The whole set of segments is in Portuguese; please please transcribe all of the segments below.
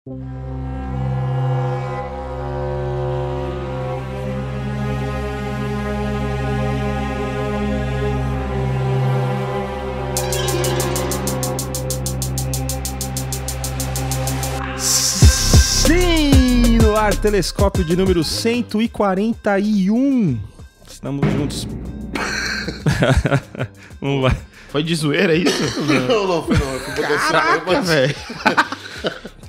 Sim, no ar, telescópio de número 141. Estamos juntos. Vamos lá. Foi de zoeira isso? Não foi não. Caraca, velho.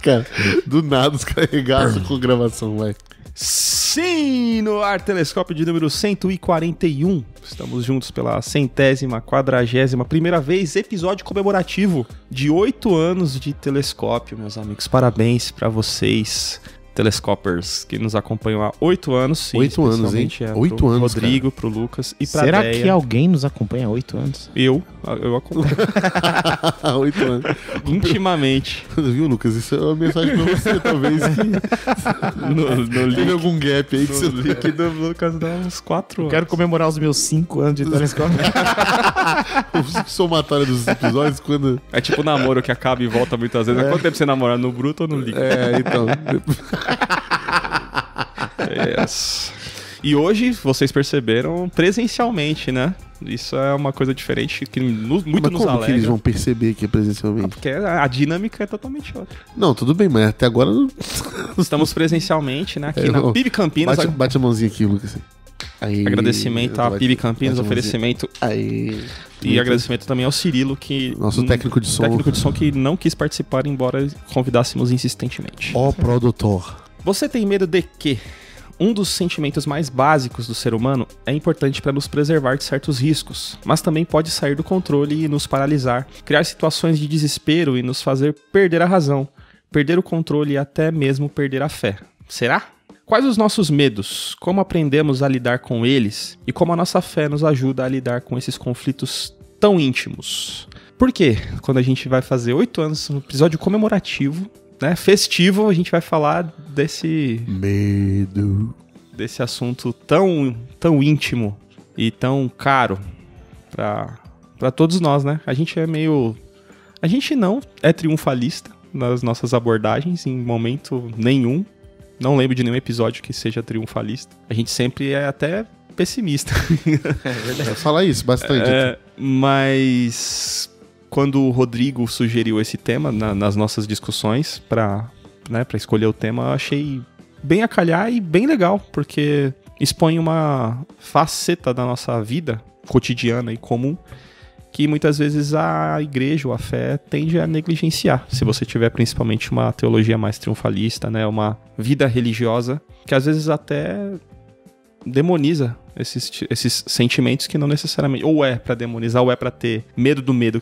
Cara, do nada os caras regaçam com gravação, vai. Sim, no ar, telescópio de número 141. Estamos juntos pela 100ª, 40ª, primeira vez, episódio comemorativo de 8 anos de telescópio, meus amigos. Parabéns pra vocês, telescopers, que nos acompanham há 8 anos. Sim, 8 anos, hein? 8 anos, Rodrigo, cara. Pro Lucas e pra Será Deia. que alguém nos acompanha há 8 anos? Eu acompanho. 8 anos. Intimamente. Viu, Lucas? Isso é uma mensagem pra você, talvez. No Teve algum gap aí que você... No link do Lucas dá uns 4 anos. Quero comemorar os meus 5 anos de telescópio. O somatório dos episódios, quando... É tipo namoro que acaba e volta muitas vezes. Quanto tempo você namora? No bruto ou no líquido? então... Yes. E hoje, vocês perceberam presencialmente, né? Isso é uma coisa diferente que muito Mas nos como alegra. que eles vão perceber que é presencialmente? Porque a dinâmica é totalmente outra. Não, tudo bem, mas até agora... Não... Estamos presencialmente, né? Aqui na PIB Campinas. Bate a mãozinha aqui, Lucas. Aí, Agradecimento à PIB Campinas, oferecimento. Aí. E agradecimento também ao Cirilo, que... Nosso técnico de som. Técnico de som que não quis participar, embora convidássemos insistentemente. Ó, produtor. Você tem medo de quê? Um dos sentimentos mais básicos do ser humano é importante para nos preservar de certos riscos, mas também pode sair do controle e nos paralisar, criar situações de desespero e nos fazer perder a razão, perder o controle e até mesmo perder a fé. Será? Quais os nossos medos? Como aprendemos a lidar com eles? E como a nossa fé nos ajuda a lidar com esses conflitos tão íntimos? Por quê? Quando a gente vai fazer 8 anos, um episódio comemorativo, né, festivo, a gente vai falar desse assunto tão íntimo e tão caro pra todos nós, né? A gente não é triunfalista nas nossas abordagens em momento nenhum. Não lembro de nenhum episódio que seja triunfalista. A gente sempre é até pessimista. É verdade. Fala isso bastante. Mas quando o Rodrigo sugeriu esse tema nas nossas discussões pra escolher o tema, eu achei bem a calhar e bem legal, porque expõe uma faceta da nossa vida cotidiana e comum que muitas vezes a igreja ou a fé tende a negligenciar, se você tiver principalmente uma teologia mais triunfalista, né, uma vida religiosa, que às vezes até demoniza esses sentimentos que não necessariamente, ou é pra demonizar, ou é pra ter medo do medo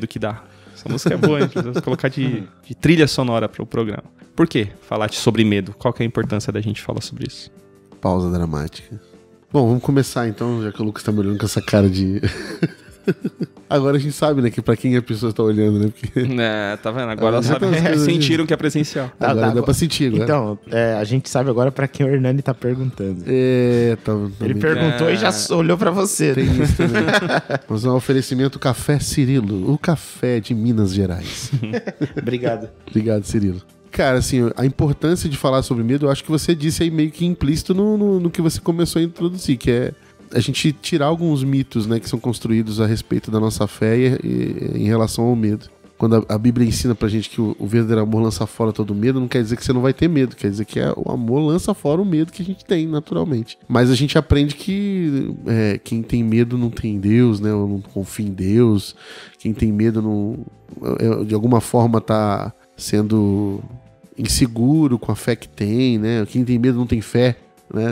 que dá. Essa música é boa, a gente precisa colocar de trilha sonora para o programa. Por que falar sobre medo? Qual que é a importância da gente falar sobre isso? Pausa dramática. Bom, vamos começar então, já que o Lucas tá me olhando com essa cara de... Agora a gente sabe, né, que pra quem a pessoa tá olhando, né? Porque... Tá vendo? Agora sentiram que é presencial. Agora dá pra sentir, agora. Então, a gente sabe agora pra quem o Hernani tá perguntando. Ele perguntou e já olhou pra você. Tem isso também. Vamos um oferecimento Café Cirilo, o café de Minas Gerais. Obrigado. Obrigado, Cirilo. Cara, assim, a importância de falar sobre medo, eu acho que você disse aí meio que implícito no que você começou a introduzir, que é a gente tirar alguns mitos, né, que são construídos a respeito da nossa fé e em relação ao medo. Quando a Bíblia ensina pra gente que o verdadeiro amor lança fora todo medo, não quer dizer que você não vai ter medo, quer dizer que o amor lança fora o medo que a gente tem, naturalmente. Mas a gente aprende que quem tem medo não tem Deus, né, ou não confia em Deus. Quem tem medo de alguma forma tá sendo inseguro com a fé que tem, né? Quem tem medo não tem fé. Né?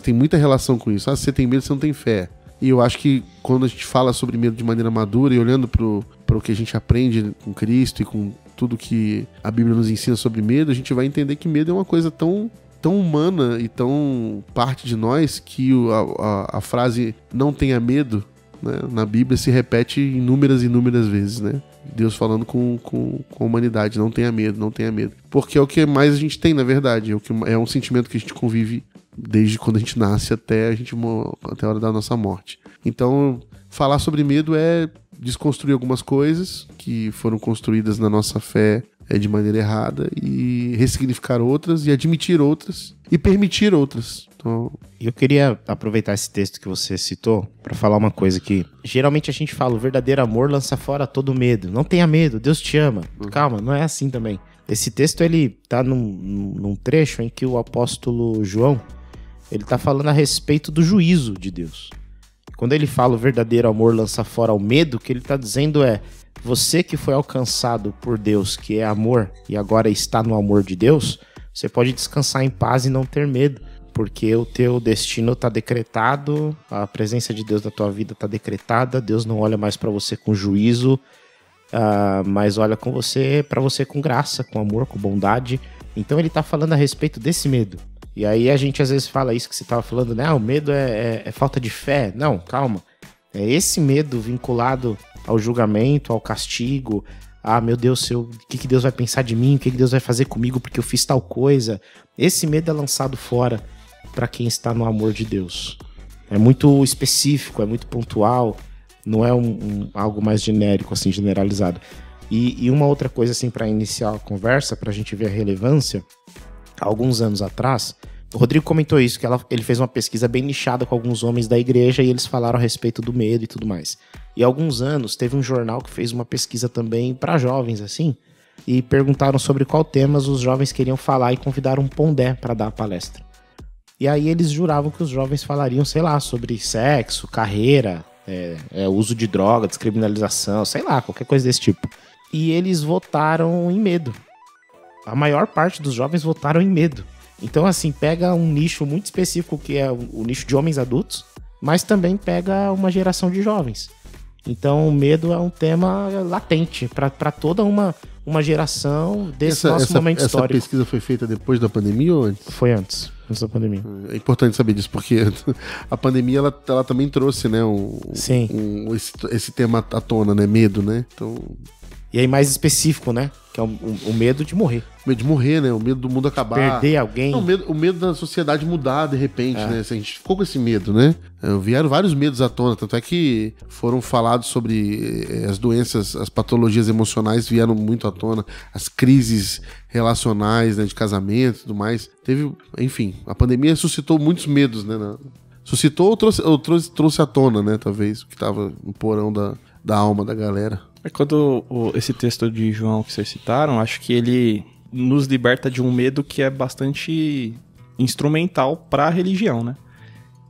Tem muita relação com isso. Se você tem medo, você não tem fé. E eu acho que quando a gente fala sobre medo de maneira madura e olhando para o que a gente aprende com Cristo e com tudo que a Bíblia nos ensina sobre medo, a gente vai entender que medo é uma coisa tão humana e tão parte de nós que a frase não tenha medo, né, na Bíblia se repete inúmeras vezes, né? Deus falando com a humanidade, não tenha medo, não tenha medo. Porque é o que mais a gente tem, na verdade. É um sentimento que a gente convive desde quando a gente nasce até a hora da nossa morte. Então, falar sobre medo é desconstruir algumas coisas que foram construídas na nossa fé de maneira errada e ressignificar outras e admitir outras e permitir outras. Então... Eu queria aproveitar esse texto que você citou para falar uma coisa que geralmente a gente fala, o verdadeiro amor lança fora todo medo. Não tenha medo, Deus te ama. Calma, não é assim também. Esse texto, ele tá num trecho em que o apóstolo João, ele tá falando a respeito do juízo de Deus. Quando ele fala o verdadeiro amor lança fora o medo, o que ele tá dizendo é, você que foi alcançado por Deus, que é amor, e agora está no amor de Deus, você pode descansar em paz e não ter medo, porque o teu destino tá decretado, a presença de Deus na tua vida tá decretada, Deus não olha mais para você com juízo, mas olha para você com graça, com amor, com bondade. Então ele tá falando a respeito desse medo. E aí a gente às vezes fala isso que você tava falando, né? O medo é falta de fé. Não, calma. É esse medo vinculado ao julgamento, ao castigo. Ah, meu Deus, o que Deus vai pensar de mim? O que Deus vai fazer comigo porque eu fiz tal coisa? Esse medo é lançado fora para quem está no amor de Deus. É muito específico, é muito pontual. Não é algo mais genérico, assim, generalizado. E uma outra coisa, assim, para iniciar a conversa, para a gente ver a relevância, há alguns anos atrás, o Rodrigo comentou isso, que ele fez uma pesquisa bem nichada com alguns homens da igreja e eles falaram a respeito do medo e tudo mais. E há alguns anos, teve um jornal que fez uma pesquisa também para jovens, assim, e perguntaram sobre qual temas os jovens queriam falar e convidaram um Pondé para dar a palestra. E aí eles juravam que os jovens falariam, sei lá, sobre sexo, carreira... uso de droga, descriminalização, sei lá, qualquer coisa desse tipo. E eles votaram em medo. A maior parte dos jovens votaram em medo. Então, assim, pega um nicho muito específico, que é o nicho de homens adultos, mas também pega uma geração de jovens. Então, o medo é um tema latente para toda uma geração desse nosso momento histórico. Essa pesquisa foi feita depois da pandemia ou antes? Foi antes da pandemia. É importante saber disso, porque a pandemia ela também trouxe, né, esse tema à tona, né, medo, né? Então... E aí mais específico, né? Que é o medo de morrer. O medo de morrer, né? O medo do mundo acabar. Perder alguém. Não, o medo da sociedade mudar de repente, né? A gente ficou com esse medo, né? Vieram vários medos à tona, tanto é que foram falados sobre as doenças, as patologias emocionais vieram muito à tona, as crises relacionais, né, de casamento e tudo mais. Enfim, a pandemia suscitou muitos medos, né? Suscitou ou trouxe à tona, né? Talvez, o que estava no porão da alma da galera. Quando esse texto de João que vocês citaram, acho que ele nos liberta de um medo que é bastante instrumental para a religião, né?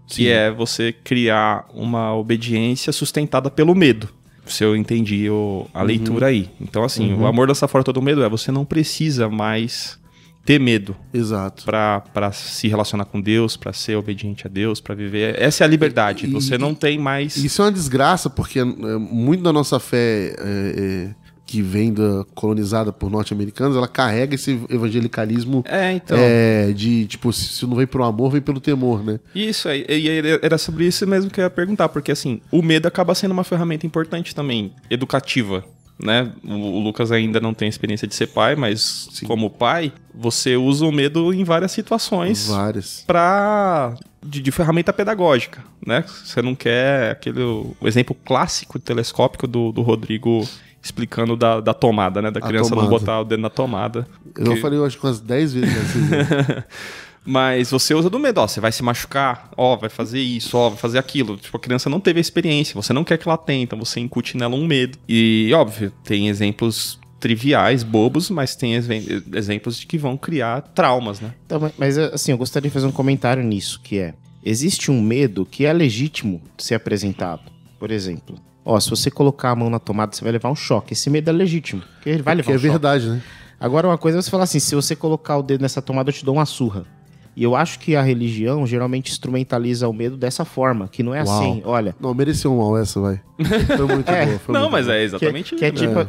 Sim. Que é você criar uma obediência sustentada pelo medo. Se eu entendi a leitura aí. Então, assim, o amor lança fora todo medo você não precisa mais ter medo. Exato. Pra se relacionar com Deus, pra ser obediente a Deus, pra viver. Essa é a liberdade. Você não tem mais... Isso é uma desgraça, porque muito da nossa fé que vem colonizada por norte-americanos, ela carrega esse evangelicalismo de, tipo, se não vem pro amor, vem pelo temor, né? Isso, e era sobre isso mesmo que eu ia perguntar, porque, assim, o medo acaba sendo uma ferramenta importante também, educativa. Né? O Lucas ainda não tem experiência de ser pai, mas sim, como pai, você usa o medo em várias situações. Várias. De ferramenta pedagógica, né? Você não quer o exemplo clássico telescópico do Rodrigo explicando da tomada, né? Da criança não botar o dedo na tomada. Eu falei, eu acho que umas 10 vezes assim. Mas você usa do medo, você vai se machucar, vai fazer isso, vai fazer aquilo. Tipo, a criança não teve a experiência, você não quer que ela tenha, então você incute nela um medo. E, óbvio, tem exemplos triviais, bobos, mas tem exemplos de que vão criar traumas, né? Então, mas, assim, eu gostaria de fazer um comentário nisso, que existe um medo que é legítimo de ser apresentado. Por exemplo, se você colocar a mão na tomada, você vai levar um choque. Esse medo é legítimo, porque ele vai levar um choque. É verdade, né? Agora, uma coisa é você falar assim, se você colocar o dedo nessa tomada, eu te dou uma surra. E eu acho que a religião geralmente instrumentaliza o medo dessa forma, que não é assim, olha... Não, mereceu mal essa, vai. Foi muito boa. Não, mas é exatamente isso.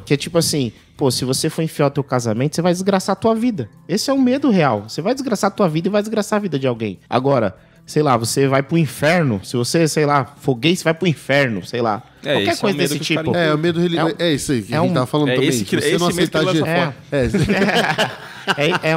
Que é tipo assim, se você for enfiar o teu casamento, você vai desgraçar a tua vida. Esse é um medo real. Você vai desgraçar a tua vida e vai desgraçar a vida de alguém. Agora, sei lá, você vai pro inferno. Se você, sei lá, for gay, você vai pro inferno, sei lá. Qualquer coisa desse tipo. O medo religioso. É isso aí que a gente tava falando também. Você não aceitar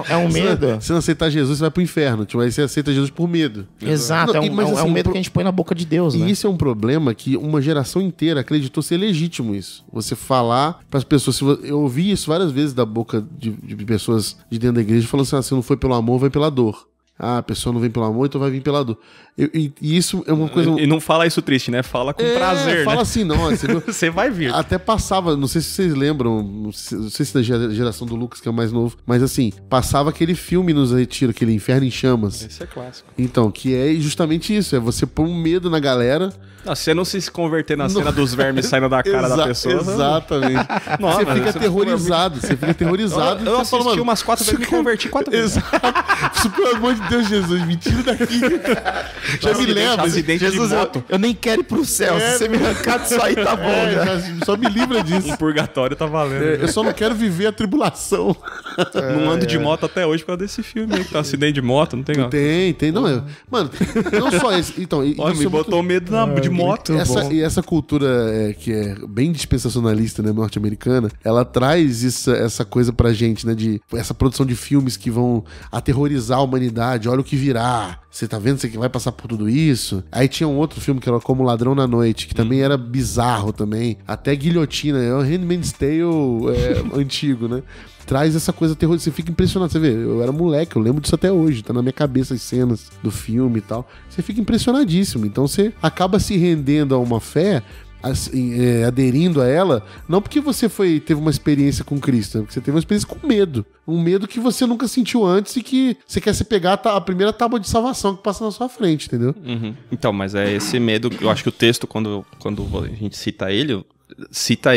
É um medo. Se não aceitar Jesus, você vai pro inferno. Tipo, aí você aceita Jesus por medo. Exato, Não, é um medo que a gente põe na boca de Deus, né? E isso é um problema que uma geração inteira acreditou ser legítimo isso. Você falar pras pessoas... Eu ouvi isso várias vezes da boca de pessoas de dentro da igreja falando assim, se não foi pelo amor, vai pela dor. Ah, a pessoa não vem pelo amor, então vai vir pela dor. E isso é uma coisa... E não fala isso triste, né? Fala com prazer, fala né? assim, não. Você vai vir. Até passava, não sei se vocês lembram, não sei se da geração do Lucas, que é mais novo, mas assim, passava aquele filme nos Retiro, aquele Inferno em Chamas. Esse é clássico. Então, que é justamente isso, é você pôr um medo na galera. Não, se você não se converter na cena dos vermes saindo da cara da pessoa... Exatamente. Nossa, você fica aterrorizado, você fica aterrorizado. Eu assisti umas 4 vezes e me converti 4 vezes. Exato. Pelo amor de Deus, Jesus, me tira daqui. Já me leva. Jesus, eu nem quero ir pro céu. Se você me arrancar disso aí, tá bom. Só me livra disso. O purgatório tá valendo. Eu só não quero viver a tribulação. Não ando de moto até hoje por causa desse filme aí. Que tá acidente de moto, não tem? Tem. Não, mano, não só esse. Então, olha, me botou medo de moto. Essa cultura que é bem dispensacionalista, né, norte-americana, ela traz essa coisa pra gente, né, de essa produção de filmes que vão aterrorizar a humanidade, olha o que virá. Você tá vendo? Você que vai passar por tudo isso? Aí tinha um outro filme que era Como Ladrão na Noite, que também era bizarro também. Até Guilhotina, é o Handmaid's Tale antigo, né? Traz essa coisa terrorista, você fica impressionado. Você vê, eu era moleque, eu lembro disso até hoje, tá na minha cabeça as cenas do filme e tal. Você fica impressionadíssimo. Então você acaba se rendendo a uma fé, aderindo a ela, não porque você teve uma experiência com Cristo, porque você teve uma experiência com medo. Um medo que você nunca sentiu antes e que você quer se pegar a primeira tábua de salvação que passa na sua frente, entendeu? Uhum. Então, mas é esse medo, eu acho que o texto, quando a gente cita ele, cita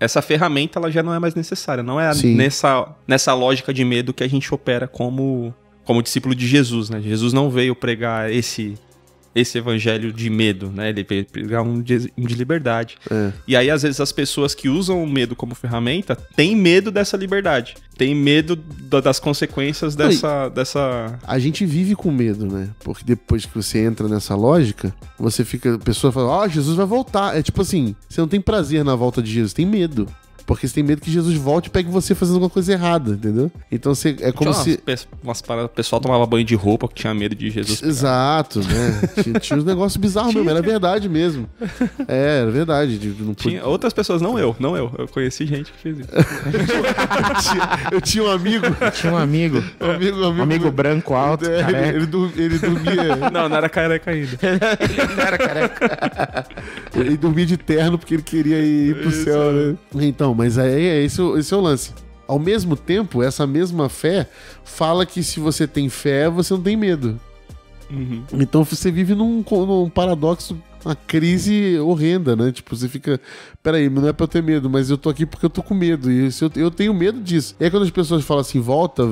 essa ferramenta, ela já não é mais necessária. Não é nessa lógica de medo que a gente opera como discípulo de Jesus, né? Jesus não veio pregar esse evangelho de medo, né? Ele veio pregar um de liberdade. E aí, às vezes, as pessoas que usam o medo como ferramenta têm medo dessa liberdade. Têm medo das consequências dessa... A gente vive com medo, né? Porque depois que você entra nessa lógica, você fica... A pessoa fala, Jesus vai voltar. É tipo assim, você não tem prazer na volta de Jesus, tem medo. Porque você tem medo que Jesus volte e pegue você fazendo alguma coisa errada, entendeu? Então você é como se... Umas paradas, o pessoal tomava banho de roupa porque tinha medo de Jesus. Exato, né? Tinha uns negócios bizarros mesmo, era verdade mesmo. Era verdade. Não tinha outras pessoas, não eu. Eu conheci gente que fez isso. eu tinha um amigo. Um amigo branco, alto, careca. Ele dormia... Não era careca ainda. Não era careca. Ele dormia de terno porque ele queria ir pro céu, né? Então, mas aí esse é o lance. Ao mesmo tempo, essa mesma fé fala que se você tem fé, você não tem medo. Uhum. Então você vive num paradoxo, uma crise horrenda, né? Tipo, você fica... Peraí, não é pra eu ter medo, mas eu tô aqui porque eu tô com medo. E eu tenho medo disso. E aí quando as pessoas falam assim, volta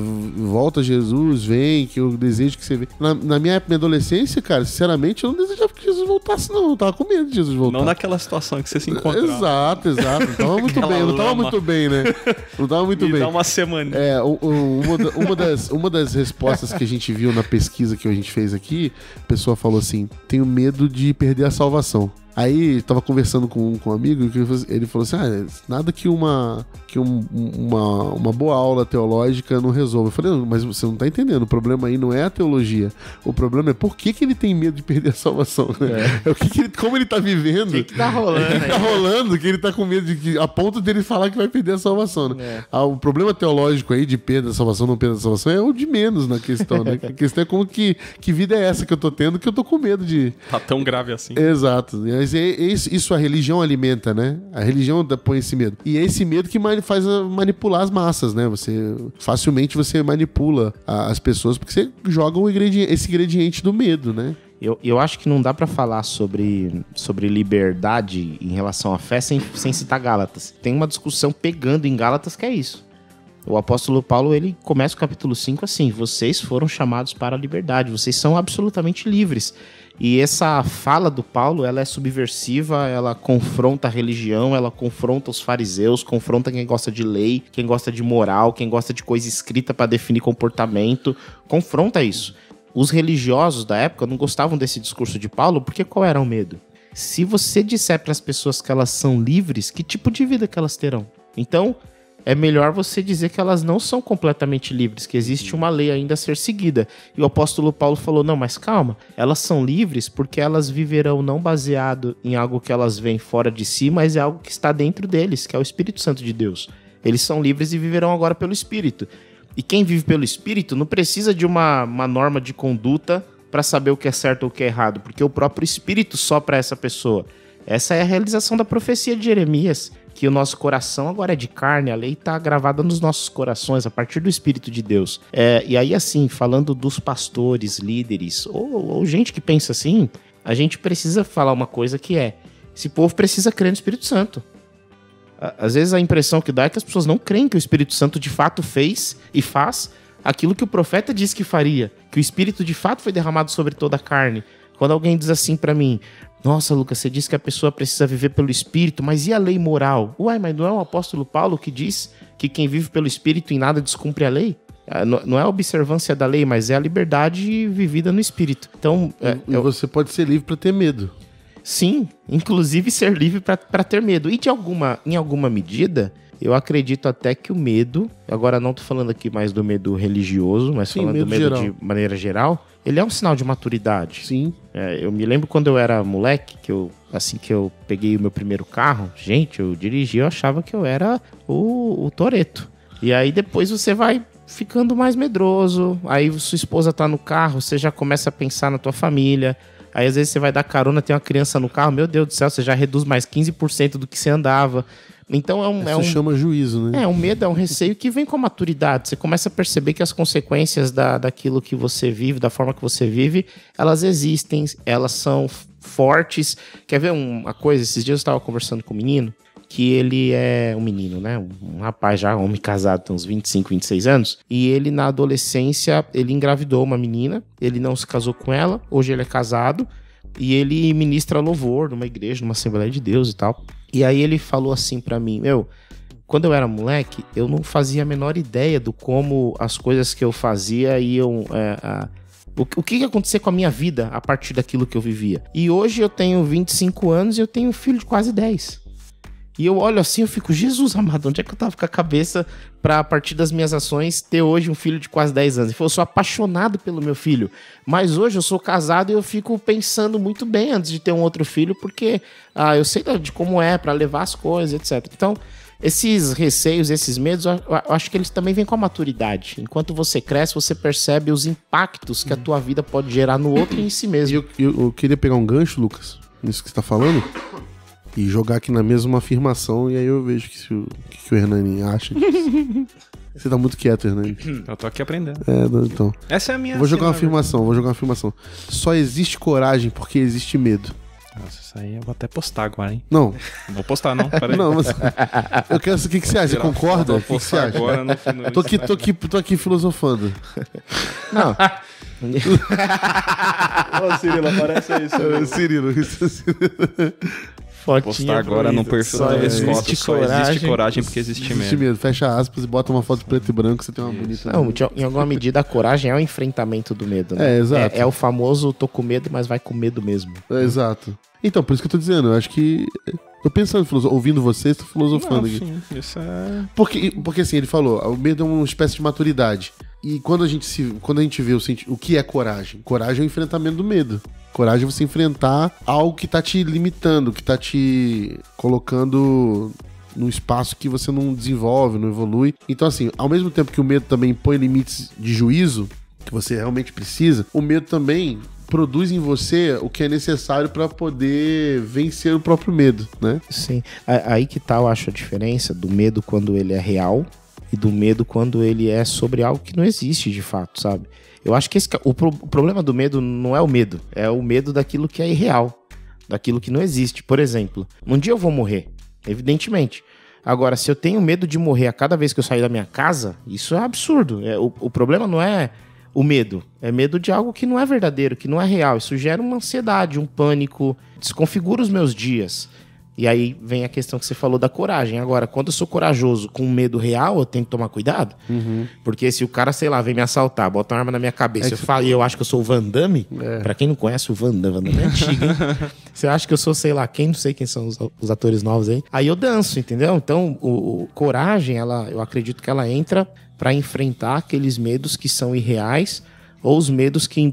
Jesus, vem, que eu desejo que você venha. Na minha adolescência, cara, sinceramente, eu não desejava que Jesus voltasse, não. Eu tava com medo de Jesus voltar. Não naquela situação que você se encontrava. Exato. Não tava muito bem. Não tava muito bem, né? Não tava muito bem. Dá uma semana. Uma das respostas que a gente viu na pesquisa que a gente fez aqui, a pessoa falou assim, tenho medo de perder a salvação. Aí, tava conversando com um amigo, ele falou assim, nada que uma boa aula teológica não resolva. Eu falei, mas você não tá entendendo, o problema aí não é a teologia, o problema é por que ele tem medo de perder a salvação, né? Como ele tá vivendo. O que tá rolando? Que ele tá com medo a ponto dele falar que vai perder a salvação, né? O problema teológico aí de perda da salvação, não perda da salvação, é o de menos na questão, né? A questão é como que vida é essa que eu tô tendo, que eu tô com medo de... Tá tão grave assim. Exato. Mas isso a religião alimenta, né? A religião põe esse medo. E é esse medo que faz manipular as massas, né? Facilmente você manipula as pessoas porque você joga esse ingrediente do medo, né? Eu acho que não dá pra falar sobre liberdade em relação à fé sem citar Gálatas. Tem uma discussão pegando em Gálatas que é isso. O apóstolo Paulo, ele começa o capítulo 5 assim, vocês foram chamados para a liberdade, vocês são absolutamente livres. E essa fala do Paulo, ela é subversiva, ela confronta a religião, ela confronta os fariseus, confronta quem gosta de lei, quem gosta de moral, quem gosta de coisa escrita para definir comportamento, confronta isso. Os religiosos da época não gostavam desse discurso de Paulo, porque qual era o medo? Se você disser para as pessoas que elas são livres, que tipo de vida que elas terão? Então, é melhor você dizer que elas não são completamente livres, que existe uma lei ainda a ser seguida. E o apóstolo Paulo falou, não, mas calma, elas são livres porque elas viverão não baseado em algo que elas veem fora de si, mas é algo que está dentro deles, que é o Espírito Santo de Deus. Eles são livres e viverão agora pelo Espírito. E quem vive pelo Espírito não precisa de uma norma de conduta para saber o que é certo ou o que é errado, porque o próprio Espírito sopra essa pessoa. Essa é a realização da profecia de Jeremias, que o nosso coração agora é de carne, a lei está gravada nos nossos corações, a partir do Espírito de Deus. E aí, assim, falando dos pastores, líderes, ou gente que pensa assim, a gente precisa falar uma coisa que é, esse povo precisa crer no Espírito Santo. Às vezes a impressão que dá é que as pessoas não creem que o Espírito Santo de fato fez e faz aquilo que o profeta disse que faria, que o Espírito de fato foi derramado sobre toda a carne. Quando alguém diz assim pra mim, nossa, Lucas, você disse que a pessoa precisa viver pelo Espírito, mas e a lei moral? Uai, mas não é o apóstolo Paulo que diz que quem vive pelo Espírito em nada descumpre a lei? Não é a observância da lei, mas é a liberdade vivida no Espírito. Então, e você pode ser livre para ter medo. Sim, inclusive ser livre para ter medo. E em alguma medida, eu acredito até que o medo, agora não tô falando aqui mais do medo religioso, mas Sim, falando do medo geral. de maneira geral, ele é um sinal de maturidade. Sim. Eu me lembro quando eu era moleque, assim que eu peguei o meu primeiro carro, gente, eu dirigi, eu achava que eu era o Toretto. E aí depois você vai ficando mais medroso, aí sua esposa tá no carro, você já começa a pensar na tua família, aí às vezes você vai dar carona, tem uma criança no carro, meu Deus do céu, você já reduz mais 15% do que você andava. Então Isso chama juízo, né? É um medo, é um receio que vem com a maturidade. Você começa a perceber que as consequências daquilo que você vive, da forma que você vive, elas existem, elas são fortes. Quer ver uma coisa? Esses dias eu estava conversando com um menino, que ele é um menino, né? Um rapaz já, homem casado, tem uns 25, 26 anos. E ele, na adolescência, ele engravidou uma menina. Ele não se casou com ela. Hoje ele é casado. E ele ministra louvor numa igreja, numa Assembleia de Deus e tal. E aí ele falou assim pra mim, quando eu era moleque, eu não fazia a menor ideia do como as coisas que eu fazia iam... O que ia acontecer com a minha vida a partir daquilo que eu vivia. E hoje eu tenho 25 anos e eu tenho um filho de quase 10. E eu olho assim, eu fico, Jesus amado, onde é que eu tava com a cabeça pra, a partir das minhas ações, ter hoje um filho de quase 10 anos? Ele falou, eu sou apaixonado pelo meu filho, mas hoje eu sou casado e eu fico pensando muito bem antes de ter um outro filho, porque eu sei de como é pra levar as coisas, etc. Então, esses receios, esses medos, eu acho que eles também vêm com a maturidade. Enquanto você cresce, você percebe os impactos que a tua vida pode gerar no outro e em si mesmo. Eu queria pegar um gancho, Lucas, nisso que você tá falando, e jogar aqui na mesma afirmação, e aí eu vejo o que o Hernani acha disso. Você tá muito quieto, Hernani. Eu tô aqui aprendendo. Então. Essa é a minha... Vou jogar uma afirmação. Só existe coragem porque existe medo. Nossa, isso aí eu vou até postar agora, hein? Não. Não vou postar, não. Peraí. Não, mas eu quero saber o que você acha. Você concorda? O que você acha? Agora no Tô aqui filosofando. Não. Ô, Cirilo, aparece aí, Cirilo. Postar agora no perfil da Vescoto. Só existe coragem porque existe medo. Fecha aspas e bota uma foto preto e branco, você tem uma bonita. Não, em alguma medida a coragem é o enfrentamento do medo, né? Exato. É o famoso tô com medo, mas vai com medo mesmo. Exato. Então, por isso que eu tô dizendo, eu acho que... Tô pensando, ouvindo vocês, tô filosofando aqui. Sim, isso é... Porque assim, ele falou, o medo é uma espécie de maturidade. E quando a gente vê o que é coragem? Coragem é o enfrentamento do medo. Coragem é você enfrentar algo que tá te limitando, que tá te colocando num espaço que você não desenvolve, não evolui. Então assim, ao mesmo tempo que o medo também põe limites de juízo, que você realmente precisa, o medo também produz em você o que é necessário para poder vencer o próprio medo, né? Sim. Aí que tá, eu acho, a diferença do medo quando ele é real e do medo quando ele é sobre algo que não existe de fato, sabe? Eu acho que o problema do medo não é o medo, é o medo daquilo que é irreal, daquilo que não existe. Por exemplo, um dia eu vou morrer, evidentemente. Agora, se eu tenho medo de morrer a cada vez que eu sair da minha casa, isso é absurdo. O problema não é o medo, é medo de algo que não é verdadeiro, que não é real. Isso gera uma ansiedade, um pânico, desconfigura os meus dias. E aí vem a questão que você falou da coragem. Agora, quando eu sou corajoso com medo real, eu tenho que tomar cuidado. Porque se o cara, sei lá, vem me assaltar, bota uma arma na minha cabeça, e eu acho que eu sou o Van Damme, pra quem não conhece o Van Damme é antigo, hein? Você acha que eu sou, sei lá, não sei quem são os atores novos aí eu danço, entendeu? Então, coragem, eu acredito que ela entra pra enfrentar aqueles medos que são irreais, ou os medos que me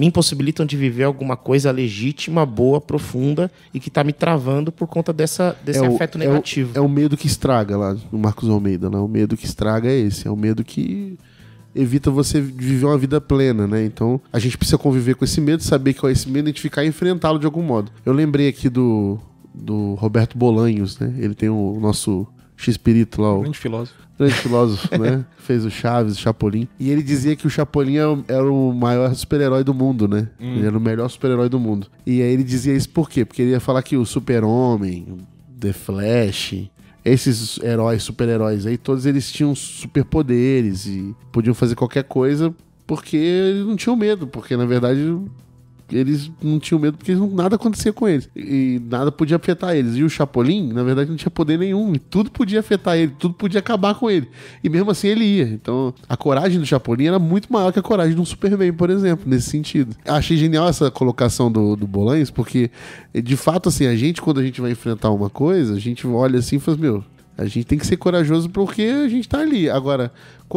impossibilitam de viver alguma coisa legítima, boa, profunda e que tá me travando por conta desse afeto negativo. É o medo que estraga lá no Marcos Almeida, né? O medo que estraga é esse, é o medo que evita você viver uma vida plena, né? Então, a gente precisa conviver com esse medo, saber que é esse medo, identificar e enfrentá-lo de algum modo. Eu lembrei aqui do Roberto Bolanhos, né? Ele tem o nosso X-Pirito lá. Grande filósofo. Grande filósofo, né? Fez o Chaves, o Chapolin. E ele dizia que o Chapolin era o maior super-herói do mundo, né? Ele era o melhor super-herói do mundo. E aí ele dizia isso por quê? Porque ele ia falar que o Super-Homem, o The Flash, esses heróis, super-heróis aí, todos eles tinham superpoderes e podiam fazer qualquer coisa porque eles não tinham medo. Porque, na verdade, eles não tinham medo porque nada acontecia com eles. E nada podia afetar eles. E o Chapolin, na verdade, não tinha poder nenhum. E tudo podia afetar ele, tudo podia acabar com ele. E mesmo assim ele ia. Então, a coragem do Chapolin era muito maior que a coragem de um Superman, por exemplo, nesse sentido. Achei genial essa colocação do Bolanhos, porque, de fato, assim, a gente, quando a gente vai enfrentar uma coisa, a gente olha assim e fala, a gente tem que ser corajoso porque a gente tá ali. Agora,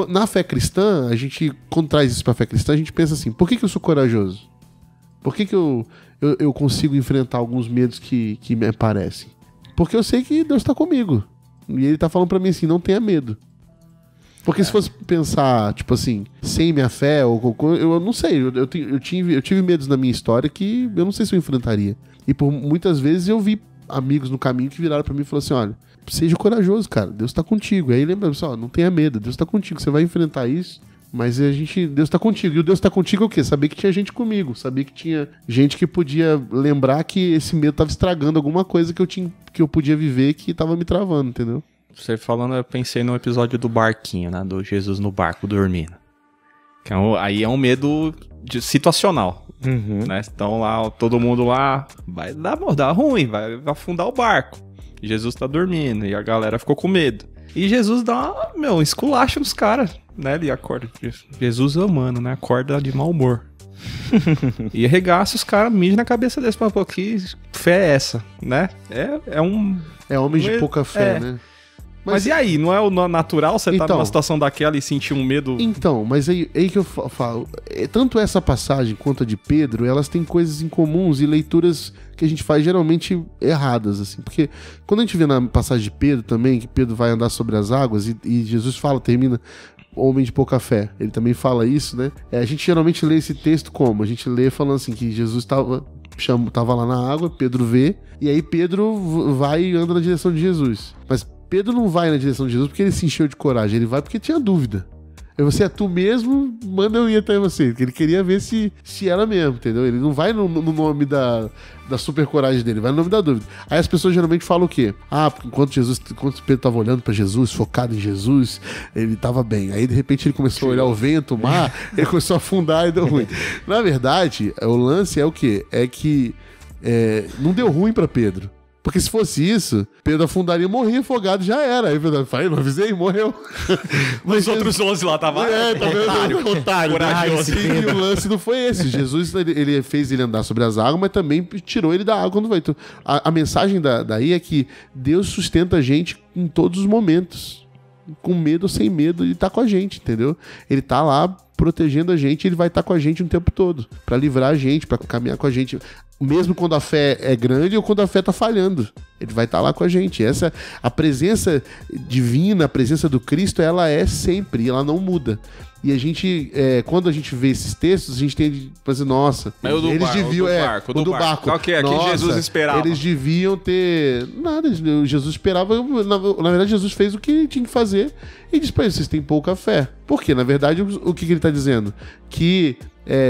na fé cristã, a gente, quando traz isso pra fé cristã, a gente pensa assim, por que eu sou corajoso? Por que eu consigo enfrentar alguns medos que me aparecem? Porque eu sei que Deus está comigo. E ele tá falando pra mim assim, não tenha medo. Porque se fosse pensar, tipo assim, sem minha fé, eu não sei, eu tive medos na minha história que eu não sei se eu enfrentaria. E por muitas vezes eu vi amigos no caminho que viraram pra mim e falaram assim, olha, seja corajoso, cara, Deus tá contigo. Aí lembra, pessoal, não tenha medo, Deus tá contigo, você vai enfrentar isso. Mas Deus tá contigo. E o Deus tá contigo é o quê? Saber que tinha gente comigo. Saber que tinha gente que podia lembrar que esse medo tava estragando alguma coisa que eu podia viver que tava me travando, entendeu? Você falando, eu pensei no episódio do barquinho, né? Do Jesus no barco dormindo. Que aí é um medo situacional. Né? Então lá, todo mundo lá vai dar ruim, vai afundar o barco. Jesus tá dormindo e a galera ficou com medo. E Jesus dá um esculacho nos caras, né? Ele acorda. Jesus é humano, né? Acorda de mau humor. E arregaça os caras, mija na cabeça deles. Pô, que fé é essa, né? É homem de pouca fé, né? Mas e aí? Não é o natural você tá numa situação daquela e sentir um medo? Então, mas aí que eu falo. Tanto essa passagem quanto a de Pedro, elas têm coisas em comuns e leituras que a gente faz geralmente erradas, assim. Porque quando a gente vê na passagem de Pedro também, que Pedro vai andar sobre as águas e Jesus termina, homem de pouca fé. Ele também fala isso, né? A gente geralmente lê esse texto como? A gente lê falando assim, que Jesus tava lá na água, Pedro vê, e aí Pedro vai e anda na direção de Jesus. Mas Pedro não vai na direção de Jesus porque ele se encheu de coragem, ele vai porque tinha dúvida. Você é tu mesmo, manda eu ir até você. Porque ele queria ver se era mesmo, entendeu? Ele não vai no nome da super coragem dele, vai no nome da dúvida. Aí as pessoas geralmente falam o quê? Porque enquanto Pedro tava olhando pra Jesus, focado em Jesus, ele tava bem. Aí de repente ele começou a olhar o vento, o mar, ele começou a afundar e deu ruim. Na verdade, o lance é o quê? É que não deu ruim pra Pedro. Porque se fosse isso, Pedro afundaria, morria afogado, já era. Aí Pedro falei, não avisei, morreu. Mas os outros 11 lá estavam... Otário. Corajoso. E o lance não foi esse. Jesus, ele fez ele andar sobre as águas, mas também tirou ele da água quando vai. Então, a mensagem daí é que Deus sustenta a gente em todos os momentos. Com medo ou sem medo, ele tá com a gente, entendeu? Ele tá lá protegendo a gente, ele vai estar com a gente o tempo todo. Pra livrar a gente, pra caminhar com a gente. Mesmo quando a fé é grande ou quando a fé tá falhando. Ele vai estar lá com a gente. A presença divina, a presença do Cristo, ela é sempre, ela não muda. E a gente, quando a gente vê esses textos, a gente tem de fazer, nossa, eles deviam... O do barco. Qual que é? Nossa, que Jesus esperava? Eles deviam ter... Nada, Jesus esperava... Na verdade, Jesus fez o que ele tinha que fazer e disse pra eles, vocês têm pouca fé. Por quê? Na verdade, o que ele tá dizendo? Que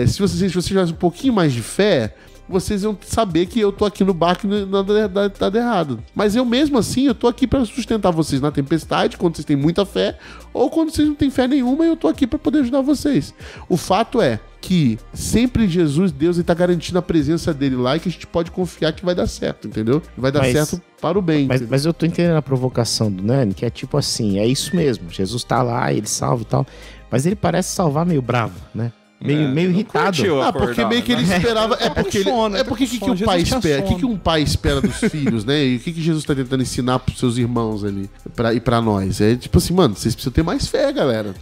se vocês tivessem um pouquinho mais de fé... vocês iam saber que eu tô aqui no barco e nada tá errado. Mas eu mesmo assim, eu tô aqui pra sustentar vocês na tempestade, quando vocês têm muita fé, ou quando vocês não têm fé nenhuma, eu tô aqui pra poder ajudar vocês. O fato é que sempre Jesus, Deus, ele tá garantindo a presença dele lá e que a gente pode confiar que vai dar certo, entendeu? Vai dar certo para o bem. Mas eu tô entendendo a provocação do Nani, que é tipo assim, é isso mesmo, Jesus tá lá, ele salva e tal, mas ele parece salvar meio bravo, né? Meio irritado. Porque meio que ele esperava. Porque que o pai espera? O que um pai espera dos filhos, né? E o que Jesus tá tentando ensinar pros seus irmãos ali e pra nós? É tipo assim, mano, vocês precisam ter mais fé, galera.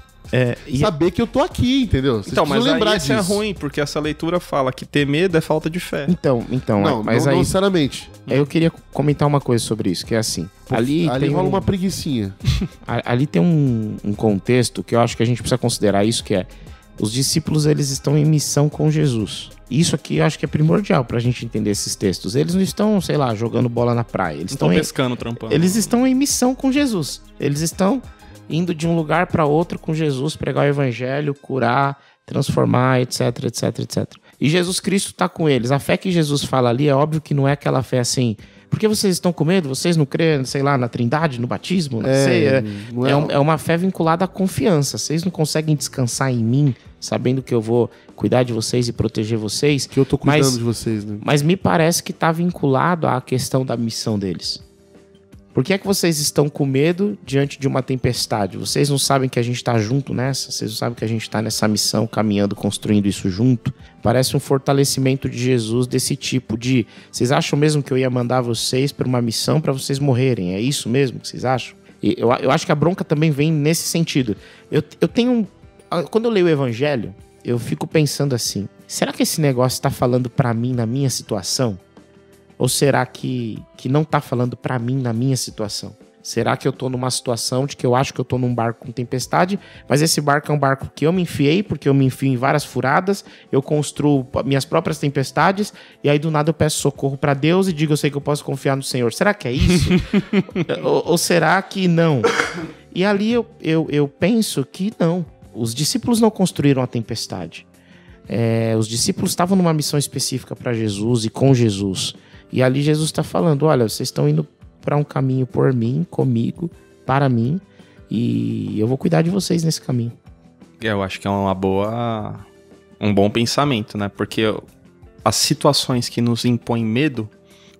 Saber que eu tô aqui, entendeu? Vocês então, mas lembrar aí isso disso. É ruim, porque essa leitura fala que ter medo é falta de fé. Então, não necessariamente. Eu queria comentar uma coisa sobre isso, que é assim. Ali rola uma preguicinha. Ali tem um contexto que eu acho que a gente precisa considerar isso, que é os discípulos, eles estão em missão com Jesus. Isso aqui eu acho que é primordial pra gente entender esses textos. Eles não estão, sei lá, jogando bola na praia. Eles estão pescando, trampando. Eles estão em missão com Jesus. Eles estão indo de um lugar para outro com Jesus, pregar o evangelho, curar, transformar, etc, etc, etc. E Jesus Cristo está com eles. A fé que Jesus fala ali é óbvio que não é aquela fé assim... Porque vocês estão com medo? Vocês não creem, sei lá, na trindade, no batismo? Não sei. É uma fé vinculada à confiança. Vocês não conseguem descansar em mim, sabendo que eu vou cuidar de vocês e proteger vocês. Que eu tô cuidando de vocês, né? Mas me parece que está vinculado à questão da missão deles. Por que é que vocês estão com medo diante de uma tempestade? Vocês não sabem que a gente está junto nessa? Vocês não sabem que a gente está nessa missão, caminhando, construindo isso junto? Parece um fortalecimento de Jesus desse tipo de... Vocês acham mesmo que eu ia mandar vocês para uma missão para vocês morrerem? É isso mesmo que vocês acham? E eu acho que a bronca também vem nesse sentido. Eu tenho... Quando eu leio o Evangelho, eu fico pensando assim... Será que esse negócio está falando para mim na minha situação? Ou será que não tá falando pra mim na minha situação? Será que eu tô numa situação de que eu acho que eu tô num barco com tempestade, mas esse barco é um barco que eu me enfiei, porque eu me enfio em várias furadas, eu construo minhas próprias tempestades, e aí do nada eu peço socorro pra Deus e digo, eu sei que eu posso confiar no Senhor. Será que é isso? ou será que não? E ali eu penso que não. Os discípulos não construíram a tempestade. Os discípulos estavam numa missão específica para Jesus e com Jesus. E ali Jesus está falando, olha, vocês estão indo para um caminho por mim, comigo, para mim, e eu vou cuidar de vocês nesse caminho. Eu acho que é um bom pensamento, né? Porque as situações que nos impõem medo,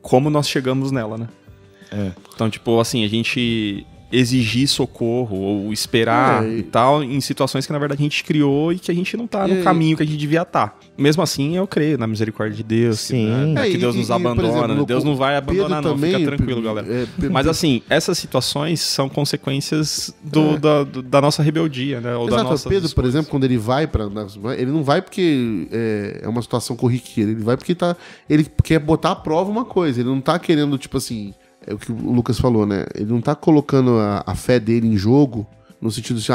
como nós chegamos nela, né? Então, tipo, assim, a gente exigir socorro ou esperar e tal, em situações que na verdade a gente criou e que a gente não tá no caminho que a gente devia estar. Mesmo assim, eu creio na misericórdia de Deus, sim. Que Deus nos abandona, por exemplo, Deus não vai abandonar não, também, fica tranquilo, galera. Mas assim, essas situações são consequências da nossa rebeldia, né? Ou Exato, da nossa Pedro, por exemplo, quando ele vai ele não vai porque é uma situação corriqueira, ele vai porque ele quer botar à prova uma coisa, ele não tá querendo, tipo assim, é o que o Lucas falou, né? Ele não tá colocando a fé dele em jogo no sentido de,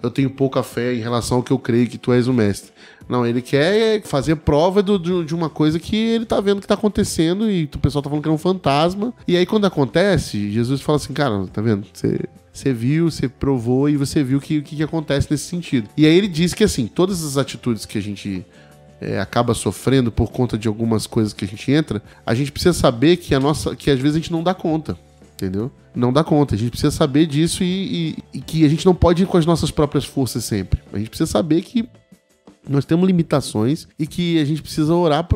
eu tenho pouca fé em relação ao que eu creio que tu és o mestre. Não, ele quer fazer prova de uma coisa que ele tá vendo que tá acontecendo e o pessoal tá falando que é um fantasma. E aí quando acontece, Jesus fala assim, cara, tá vendo? Você viu, você provou e você viu o que acontece nesse sentido. E aí ele diz que, assim, todas as atitudes que a gente acaba sofrendo por conta de algumas coisas que a gente entra, a gente precisa saber que às vezes a gente não dá conta, entendeu? Não dá conta, a gente precisa saber disso e que a gente não pode ir com as nossas próprias forças sempre. A gente precisa saber que nós temos limitações e que a gente precisa orar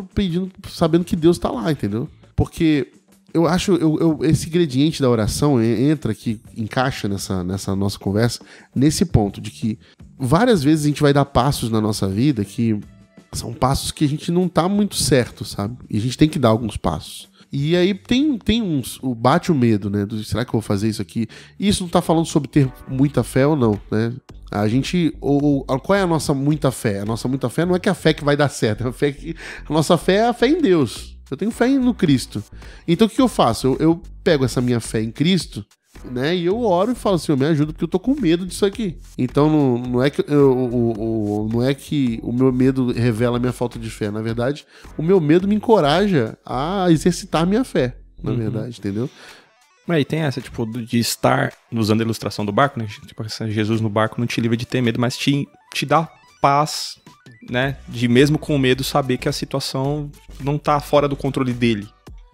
sabendo que Deus tá lá, entendeu? Porque eu acho, esse ingrediente da oração entra aqui, encaixa nessa nossa conversa, nesse ponto de que várias vezes a gente vai dar passos na nossa vida que são passos que a gente não tá muito certo, sabe? E a gente tem que dar alguns passos. E aí tem bate o medo, né? Será que eu vou fazer isso aqui? E isso não tá falando sobre ter muita fé ou não, né? A gente... qual é a nossa muita fé? A nossa muita fé não é que a fé que vai dar certo. A nossa fé é a fé em Deus. Eu tenho fé no Cristo. Então o que eu faço? Eu pego essa minha fé em Cristo, né? E eu oro e falo, Senhor, me ajuda, porque eu tô com medo disso aqui. Então não é que o meu medo revela a minha falta de fé. Na verdade, o meu medo me encoraja a exercitar minha fé, na verdade, entendeu? E tem essa, tipo, de estar, usando a ilustração do barco, né? Tipo, Jesus no barco não te livra de ter medo, mas te dá paz né, de mesmo com medo saber que a situação não tá fora do controle dele.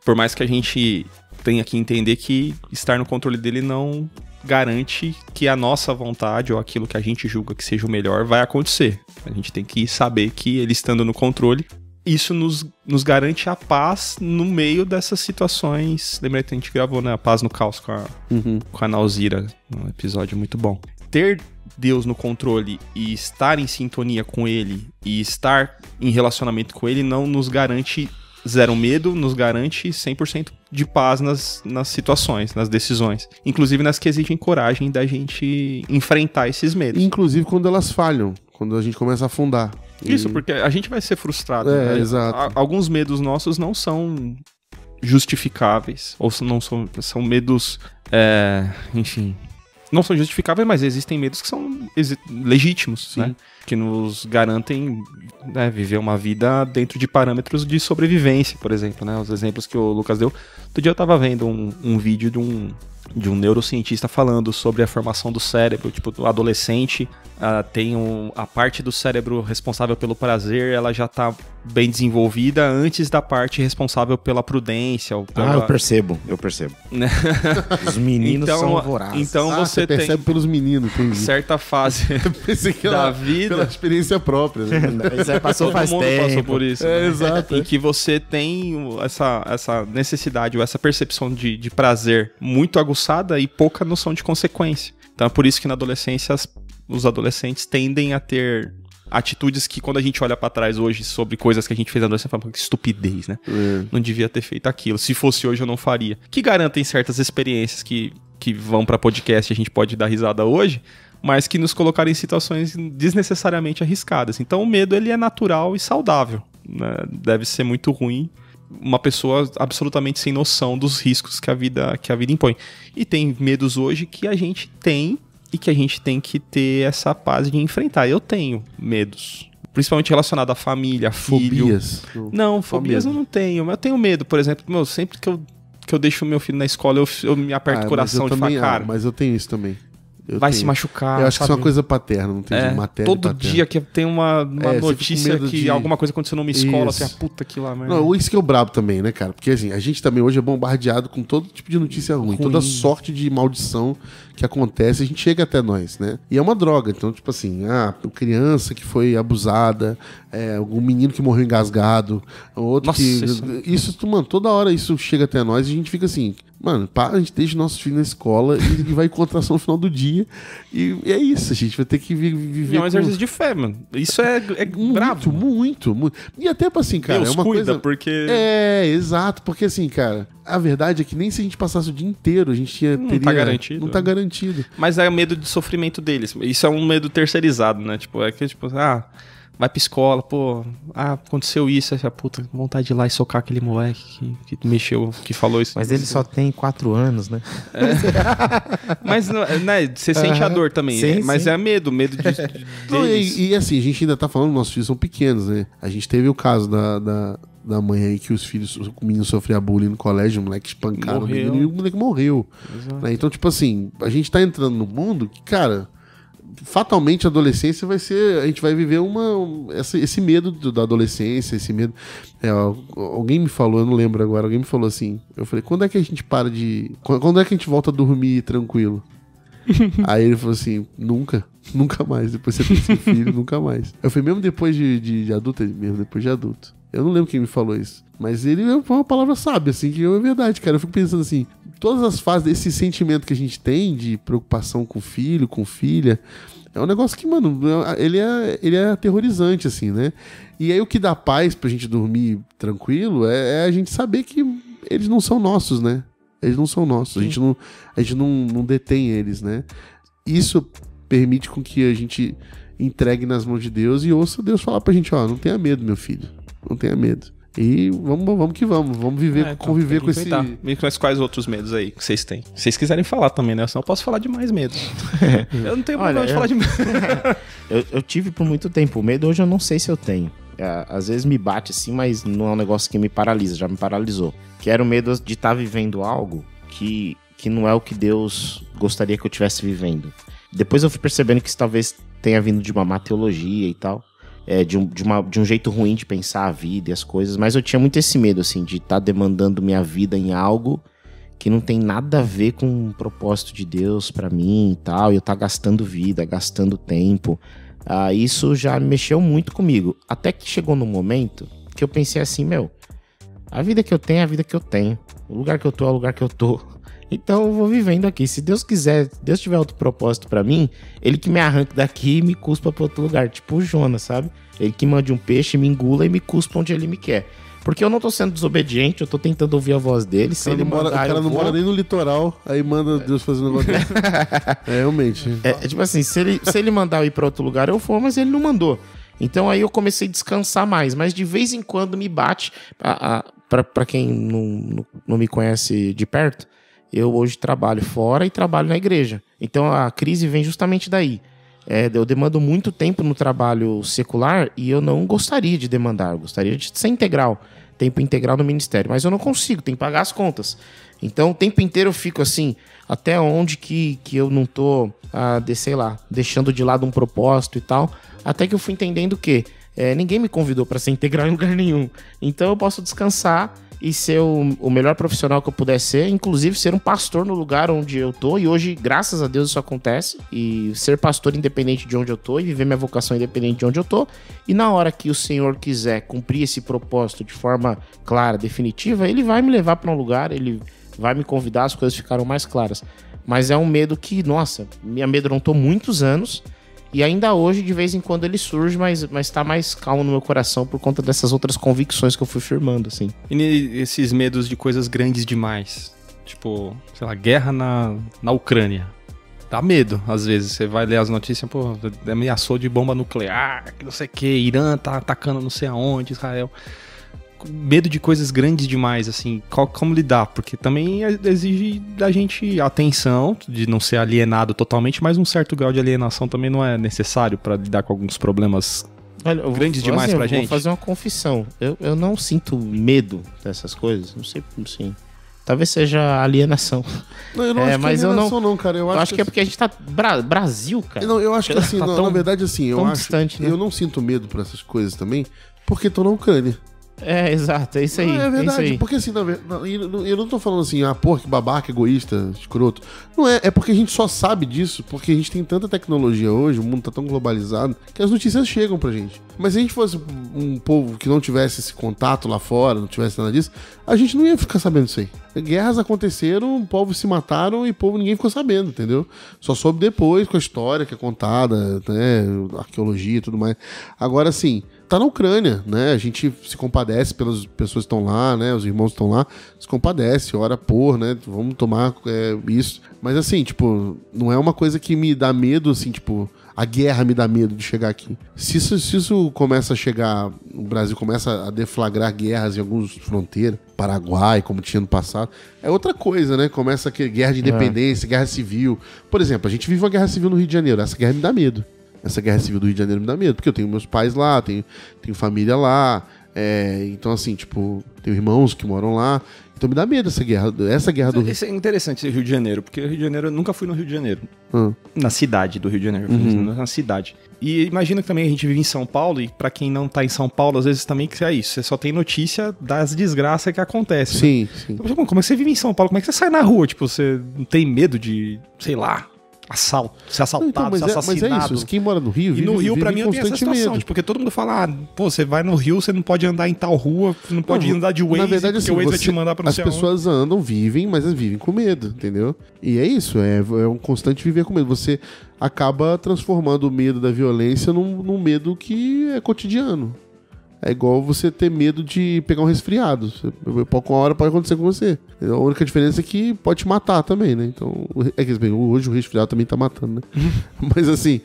Por mais que a gente tenha que entender que estar no controle dele não garante que a nossa vontade ou aquilo que a gente julga que seja o melhor vai acontecer. A gente tem que saber que ele estando no controle, isso nos garante a paz no meio dessas situações. Lembra que a gente gravou, né? A Paz no Caos com a Nauzira, um episódio muito bom. Ter Deus no controle e estar em sintonia com ele e estar em relacionamento com ele não nos garante zero medo, nos garante 100% de paz nas situações, nas decisões. Inclusive nas que exigem coragem da gente enfrentar esses medos. Inclusive quando elas falham, quando a gente começa a afundar. Isso, porque a gente vai ser frustrado. É, né? exato. Alguns medos nossos não são justificáveis, ou não são medos, enfim... Não são justificáveis, mas existem medos que são legítimos, né? Que nos garantem, né, viver uma vida dentro de parâmetros de sobrevivência, por exemplo, né? Os exemplos que o Lucas deu. Outro dia eu tava vendo um vídeo de um neurocientista falando sobre a formação do cérebro. Tipo, o adolescente tem a parte do cérebro responsável pelo prazer, ela já tá bem desenvolvida antes da parte responsável pela prudência. Ou pela... eu percebo. Né? Os meninos são vorazes. Então você percebe tem pelos meninos, entendi. certa fase da vida. Pela experiência própria, né? Isso aí passou Todo faz mundo tempo. passou por isso. É, né? exato. Em que você tem essa necessidade ou essa percepção de prazer muito aguçada e pouca noção de consequência. Então é por isso que na adolescência os adolescentes tendem a ter atitudes que quando a gente olha pra trás hoje sobre coisas que a gente fez na adolescência, fala, que estupidez, né? Não devia ter feito aquilo. Se fosse hoje eu não faria. Que garantem certas experiências que vão pra podcast e a gente pode dar risada hoje, mas que nos colocaram em situações desnecessariamente arriscadas. Então o medo ele é natural e saudável, né? Deve ser muito ruim uma pessoa absolutamente sem noção dos riscos que a vida impõe. E tem medos hoje que a gente tem e que a gente tem que ter essa paz de enfrentar. Eu tenho medos, principalmente relacionado à família, a filho. Fobias? Não, fobias eu não tenho. Mas eu tenho medo, por exemplo, sempre que eu deixo o meu filho na escola, eu me aperto o coração de falar, cara, mas eu tenho isso também. se machucar. Eu acho que sabe? isso é uma coisa paterna, não tem matéria todo paterna. dia que tem uma notícia que alguma coisa aconteceu numa escola, Isso. assim, a puta que lá, merda. Não, isso que é o brabo também, né, cara? Porque assim, a gente também hoje é bombardeado com todo tipo de notícia ruim. Toda sorte de maldição que acontece, a gente chega até nós, né? E é uma droga. Então, tipo assim, criança que foi abusada, algum menino que morreu engasgado, outro Nossa, que... Isso, mano, toda hora isso chega até nós e a gente fica assim, mano, a gente deixa nossos filhos na escola e vai em contração no final do dia. E é isso, a gente vai ter que viver. É um exercício de fé, mano. Isso é bravo. Muito. E até pra assim, cara, Deus é uma cuida, coisa. porque. Exato, porque assim, cara, a verdade é que nem se a gente passasse o dia inteiro, a gente teria. Tá garantido. Não tá garantido. Mas é o medo de sofrimento deles. Isso é um medo terceirizado, né? Tipo, vai pra escola, aconteceu isso, essa puta, vontade de ir lá e socar aquele moleque que mexeu, que falou isso. Mas ele só tem 4 anos, né? Mas, né, você sente a dor também. Sim, mas sim. é medo de Não, deles. e assim, a gente ainda tá falando, nossos filhos são pequenos, né? A gente teve o caso da mãe aí que o menino sofria bullying no colégio, o moleque espancaram o menino e o moleque morreu. Né? Então, tipo assim, a gente tá entrando no mundo que, cara, fatalmente a adolescência vai ser, a gente vai viver esse medo da adolescência, esse medo. Alguém me falou, eu não lembro agora, alguém me falou assim, eu falei, quando é que a gente quando é que a gente volta a dormir tranquilo? Aí ele falou assim, nunca mais, depois você tem seu filho, nunca mais. Eu falei, mesmo depois de adulto? Ele, mesmo depois de adulto. Eu não lembro quem me falou isso, mas ele foi uma palavra sábia, assim, que é verdade, cara. Eu fico pensando assim, todas as fases desse sentimento que a gente tem de preocupação com filho, com filha, é um negócio que, mano, ele é aterrorizante, assim, né? E aí o que dá paz pra gente dormir tranquilo é a gente saber que eles não são nossos, né? Eles não são nossos, a gente não detém eles, né? Isso permite com que a gente entregue nas mãos de Deus e ouça Deus falar pra gente, não tenha medo, meu filho, não tenha medo. E vamos que vamos viver, conviver com esse... Mas quais outros medos aí que vocês têm? Se vocês quiserem falar também, né? Senão eu posso falar de mais medos. Eu não tenho problema de falar de medo. Eu tive por muito tempo o medo, hoje eu não sei se eu tenho. Às vezes me bate assim, mas não é um negócio que me paralisa, já me paralisou. Que era o medo de estar vivendo algo que não é o que Deus gostaria que eu estivesse vivendo. Depois eu fui percebendo que isso talvez tenha vindo de uma má teologia e tal. de um jeito ruim de pensar a vida e as coisas, mas eu tinha muito esse medo, assim, de estar demandando minha vida em algo que não tem nada a ver com o propósito de Deus pra mim e tal, e eu estar gastando vida, gastando tempo. Isso já mexeu muito comigo, até que chegou num momento que eu pensei assim, a vida que eu tenho é a vida que eu tenho, o lugar que eu tô é o lugar que eu tô. Então eu vou vivendo aqui. Se Deus quiser, se Deus tiver outro propósito pra mim, ele que me arranque daqui e me cuspa pra outro lugar. Tipo o Jonas, sabe? Ele que mande um peixe, me engula e me cuspa onde ele me quer. Porque eu não tô sendo desobediente, eu tô tentando ouvir a voz dele. Se ele mandar, o cara não mora nem no litoral, aí manda Deus fazer um negócio desse. Realmente. Tipo assim, se ele mandar eu ir pra outro lugar, eu vou, mas ele não mandou. Então aí eu comecei a descansar mais. Mas de vez em quando me bate. Pra quem não me conhece de perto, eu hoje trabalho fora e trabalho na igreja. Então a crise vem justamente daí. Eu demando muito tempo no trabalho secular e eu não gostaria de demandar. Eu gostaria de ser integral, tempo integral no ministério. Mas eu não consigo, tenho que pagar as contas. Então o tempo inteiro eu fico assim, até onde que eu não tô, deixando de lado um propósito e tal. Até que eu fui entendendo que ninguém me convidou para ser integral em lugar nenhum. Então eu posso descansar e ser o melhor profissional que eu puder ser, inclusive ser um pastor no lugar onde eu tô, e hoje, graças a Deus, isso acontece, e ser pastor independente de onde eu tô, e viver minha vocação independente de onde eu tô, e na hora que o Senhor quiser cumprir esse propósito de forma clara, definitiva, ele vai me levar para um lugar, ele vai me convidar, as coisas ficaram mais claras. Mas é um medo que, nossa, me amedrontou muitos anos, e ainda hoje, de vez em quando, ele surge, mas tá mais calmo no meu coração por conta dessas outras convicções que eu fui firmando, assim. E esses medos de coisas grandes demais? Tipo, sei lá, guerra na Ucrânia. Dá medo, às vezes. Você vai ler as notícias, pô, ameaçou de bomba nuclear, que não sei o que, Irã tá atacando não sei aonde, Israel. Medo de coisas grandes demais, assim, como lidar? Porque também exige da gente atenção, de não ser alienado totalmente, mas um certo grau de alienação também não é necessário para lidar com alguns problemas grandes demais pra gente. Vou fazer uma confissão, eu não sinto medo dessas coisas, não sei, assim, talvez seja alienação. Não, eu não acho mas que é alienação não, cara. Eu acho que é porque a gente tá... Brasil, cara. Não, eu acho que assim, na verdade, assim, eu distante, né? Eu não sinto medo por essas coisas também, porque tô na Ucrânia. Exato, é isso aí. Não, é verdade, isso aí. porque assim, eu não tô falando assim, porra, que babaca, egoísta, escroto. Não é porque a gente só sabe disso, porque a gente tem tanta tecnologia hoje, o mundo tá tão globalizado, que as notícias chegam pra gente. Mas se a gente fosse um povo que não tivesse esse contato lá fora, não tivesse nada disso, a gente não ia ficar sabendo disso aí. Guerras aconteceram, povos se mataram e ninguém ficou sabendo, entendeu? Só soube depois com a história que é contada, né, arqueologia e tudo mais. Agora, assim, tá na Ucrânia, né? A gente se compadece pelas pessoas que estão lá, né? Os irmãos que estão lá, se compadece, ora por, né? Vamos tomar isso. Mas assim, tipo, não é uma coisa que me dá medo, assim, tipo, a guerra me dá medo de chegar aqui. Se isso começa a chegar, o Brasil começa a deflagrar guerras em algumas fronteiras, Paraguai, como tinha no passado, é outra coisa, né? Começa a guerra de independência, guerra civil. Por exemplo, a gente vive uma guerra civil no Rio de Janeiro, essa guerra me dá medo. Essa guerra civil do Rio de Janeiro me dá medo, porque eu tenho meus pais lá, tenho família lá, então assim, tipo, tenho irmãos que moram lá, então me dá medo essa guerra do Rio. Isso é interessante, esse Rio de Janeiro, porque o Rio de Janeiro, eu nunca fui no Rio de Janeiro, na cidade do Rio de Janeiro, na cidade. E imagina que também a gente vive em São Paulo, e pra quem não tá em São Paulo, às vezes também que é isso, você só tem notícia das desgraças que acontecem. Sim, né? sim. Então, como é que você vive em São Paulo? Como é que você sai na rua? Tipo, você não tem medo de, sei lá, ser assaltado, ser assassinado. Mas é isso, quem mora no Rio vive, e no Rio, pra mim, eu tenho essa situação, porque todo mundo fala, você vai no Rio, você não pode andar em tal rua, você não pode andar de Waze, na verdade, porque assim, o Waze vai te mandar pra não sei as pessoas andam, vivem, mas elas vivem com medo, entendeu? E é isso, é um constante viver com medo. Você acaba transformando o medo da violência num medo que é cotidiano. É igual você ter medo de pegar um resfriado. Com a hora pode acontecer com você. A única diferença é que pode te matar também, né? Então, hoje o resfriado também tá matando, né? Mas assim,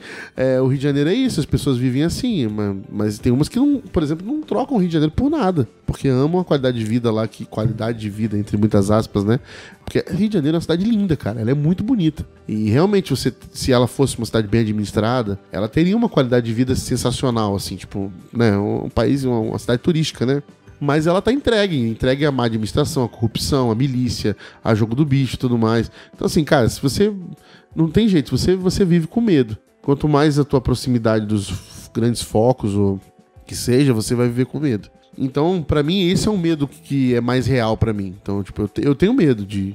o Rio de Janeiro é isso, as pessoas vivem assim. Mas tem umas que, por exemplo, não trocam o Rio de Janeiro por nada. Porque amam a qualidade de vida lá, qualidade de vida, entre muitas aspas, né? Porque Rio de Janeiro é uma cidade linda, cara. Ela é muito bonita. E realmente, se ela fosse uma cidade bem administrada, ela teria uma qualidade de vida sensacional, assim, tipo, né? Um país, uma cidade turística, né? Mas ela tá entregue à má administração, à corrupção, à milícia, a jogo do bicho e tudo mais. Então, assim, cara, se você... Não tem jeito, você vive com medo. Quanto mais a tua proximidade dos grandes focos, ou que seja, você vai viver com medo. Então, pra mim, esse é um medo que é mais real pra mim. Então, tipo, eu tenho medo de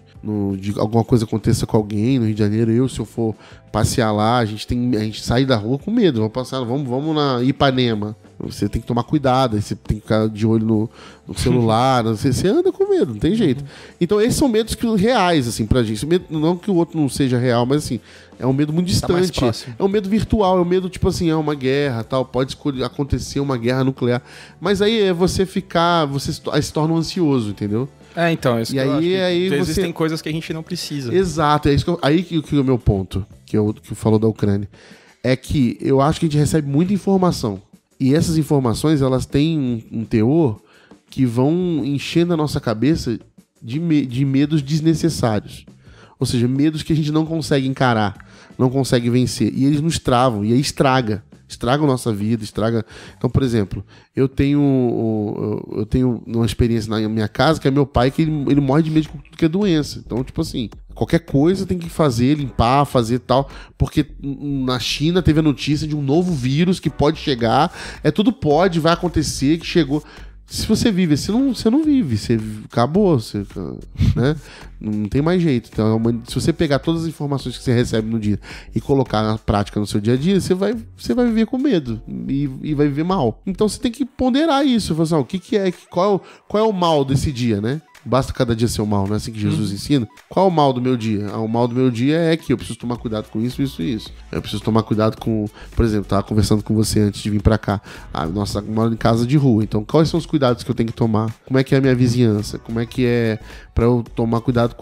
alguma coisa aconteça com alguém no Rio de Janeiro. Se eu for passear lá, a gente sai da rua com medo. Vamos na Ipanema. Você tem que tomar cuidado, você tem que ficar de olho no celular. Você anda com medo, não tem jeito. Então, esses são medos reais, assim, pra gente. Medo, não que o outro não seja real, mas assim, é um medo muito distante. É um medo virtual, é um medo, tipo assim, é uma guerra, tal. Pode acontecer uma guerra nuclear. Mas aí é você se torna um ansioso, entendeu? Então, isso e aí existem coisas que a gente não precisa. Exato, é isso aí que é o meu ponto, que falou da Ucrânia. É que eu acho que a gente recebe muita informação. E essas informações, elas têm um teor que vão enchendo a nossa cabeça de medos desnecessários. Ou seja, medos que a gente não consegue encarar, não consegue vencer. E eles nos travam, e aí estraga a nossa vida, estraga... Então, por exemplo, eu tenho uma experiência na minha casa, que é meu pai, que ele morre de medo de tudo que é doença. Então, tipo assim, qualquer coisa tem que fazer, limpar, fazer tal, porque na China teve a notícia de um novo vírus que pode chegar, vai acontecer, que chegou... Se você vive, você não vive, você acabou, né? Não tem mais jeito. Então, se você pegar todas as informações que você recebe no dia e colocar na prática no seu dia a dia, você vai viver com medo e vai viver mal. Então você tem que ponderar isso. Falar assim, qual é o mal desse dia, né? Basta cada dia ser o mal, não é assim que Jesus ensina? Qual é o mal do meu dia? O mal do meu dia é que eu preciso tomar cuidado com isso, isso e isso. Eu preciso tomar cuidado com... Por exemplo, eu tava conversando com você antes de vir pra cá. Nossa, eu moro em casa de rua. Então, quais são os cuidados que eu tenho que tomar? Como é que é a minha vizinhança? Como é que é pra eu tomar cuidado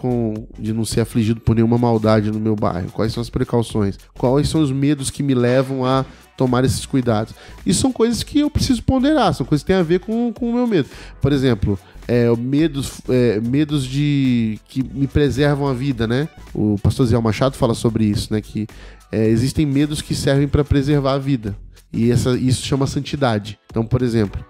de não ser afligido por nenhuma maldade no meu bairro? Quais são as precauções? Quais são os medos que me levam a tomar esses cuidados? Isso são coisas que eu preciso ponderar. São coisas que têm a ver com o meu medo. Por exemplo... medos que me preservam a vida, né? O pastor Zé Machado fala sobre isso, né? Que existem medos que servem para preservar a vida. E isso chama santidade. Então, por exemplo,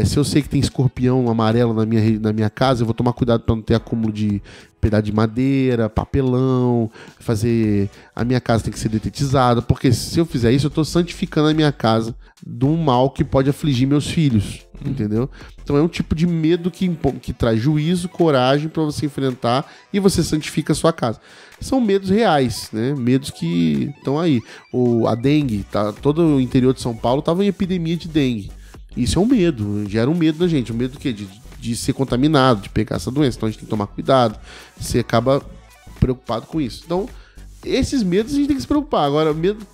se eu sei que tem escorpião amarelo na minha casa, eu vou tomar cuidado para não ter acúmulo de pedaço de madeira, papelão, a minha casa tem que ser detetizada, porque se eu fizer isso, eu estou santificando a minha casa de um mal que pode afligir meus filhos, entendeu? Então é um tipo de medo que traz juízo, coragem para você enfrentar e você santifica a sua casa. São medos reais, né? Medos que estão aí. A dengue, todo o interior de São Paulo estava em epidemia de dengue. Isso é um medo, gera um medo da gente. Um medo do quê? De ser contaminado, de pegar essa doença. Então a gente tem que tomar cuidado. Você acaba preocupado com isso. Então, esses medos a gente tem que se preocupar. Agora, medo,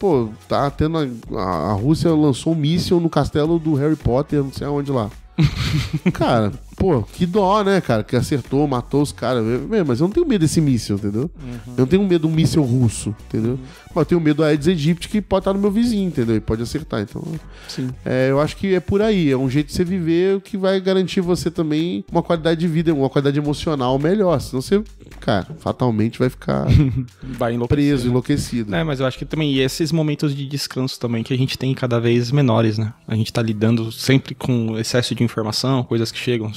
tá tendo... A Rússia lançou um míssil no castelo do Harry Potter, não sei aonde lá. Cara, que dó, né, cara? Que acertou, matou os caras. Mas eu não tenho medo desse míssil, entendeu? Eu não tenho medo de um míssil russo, entendeu? Mas eu tenho medo do Aedes aegypti, que pode estar no meu vizinho, entendeu? E pode acertar. Então, sim. Eu acho que é por aí. É um jeito de você viver que vai garantir você também uma qualidade de vida, uma qualidade emocional melhor. Senão você, cara, fatalmente vai ficar preso, enlouquecido. Mas eu acho que também esses momentos de descanso também que a gente tem cada vez menores, né? A gente tá lidando sempre com excesso de informação, coisas que chegam,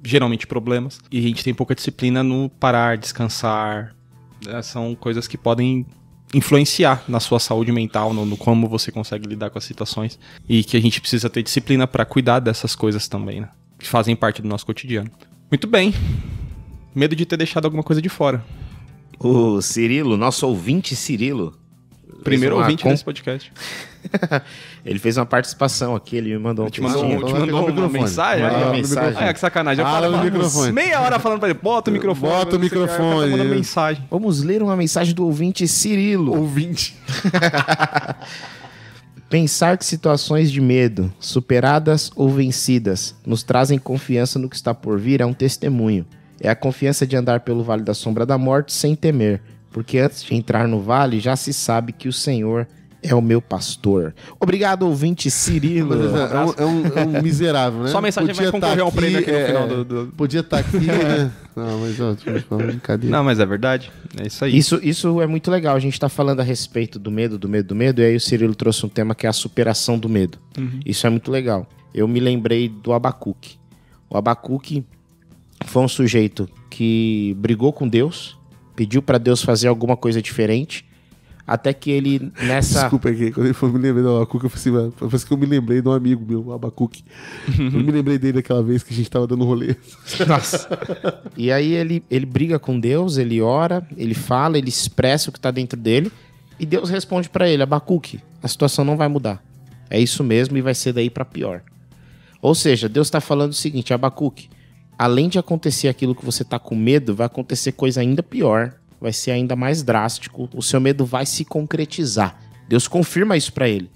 geralmente problemas, e a gente tem pouca disciplina no parar, descansar. São coisas que podem influenciar na sua saúde mental, no como você consegue lidar com as situações, e que a gente precisa ter disciplina para cuidar dessas coisas também, né? Que fazem parte do nosso cotidiano. Muito bem. Medo de ter deixado alguma coisa de fora. O Cirilo, nosso ouvinte Cirilo, primeiro ouvinte desse podcast. Ele fez uma participação aqui, ele me mandou te mandou uma mensagem? Mandou uma mensagem. Que sacanagem. Eu falo meia hora falando pra ele, bota o microfone. Bota o microfone. Mandando mensagem. Vamos ler uma mensagem do ouvinte Cirilo. Ouvinte. Pensar que situações de medo, superadas ou vencidas, nos trazem confiança no que está por vir é um testemunho. É a confiança de andar pelo vale da sombra da morte sem temer, porque antes de entrar no vale já se sabe que o Senhor é o meu pastor. Obrigado, ouvinte Cirilo. É um miserável, né? Só a mensagem vai concorrer a um prêmio aqui no final do... Podia estar aqui, né? Não, mas brincadeira. Não, mas é verdade. É isso aí. Isso é muito legal. A gente tá falando a respeito do medo, e aí o Cirilo trouxe um tema que é a superação do medo. Isso é muito legal. Eu me lembrei do Abacuque. O Abacuque foi um sujeito que brigou com Deus, pediu para Deus fazer alguma coisa diferente. até que ele nessa... Desculpa aqui, quando ele foi me lembrar do Abacuque, eu falei assim, mano, parece que eu me lembrei de um amigo meu, o Abacuque. Eu me lembrei dele daquela vez que a gente tava dando rolê. Nossa. E aí ele briga com Deus, ele ora, ele fala, ele expressa o que tá dentro dele, e Deus responde pra ele, Abacuque, a situação não vai mudar. É isso mesmo e vai ser daí pra pior. Ou seja, Deus tá falando o seguinte, Abacuque, além de acontecer aquilo que você tá com medo, vai acontecer coisa ainda pior, vai ser ainda mais drástico, o seu medo vai se concretizar. Deus confirma isso pra ele.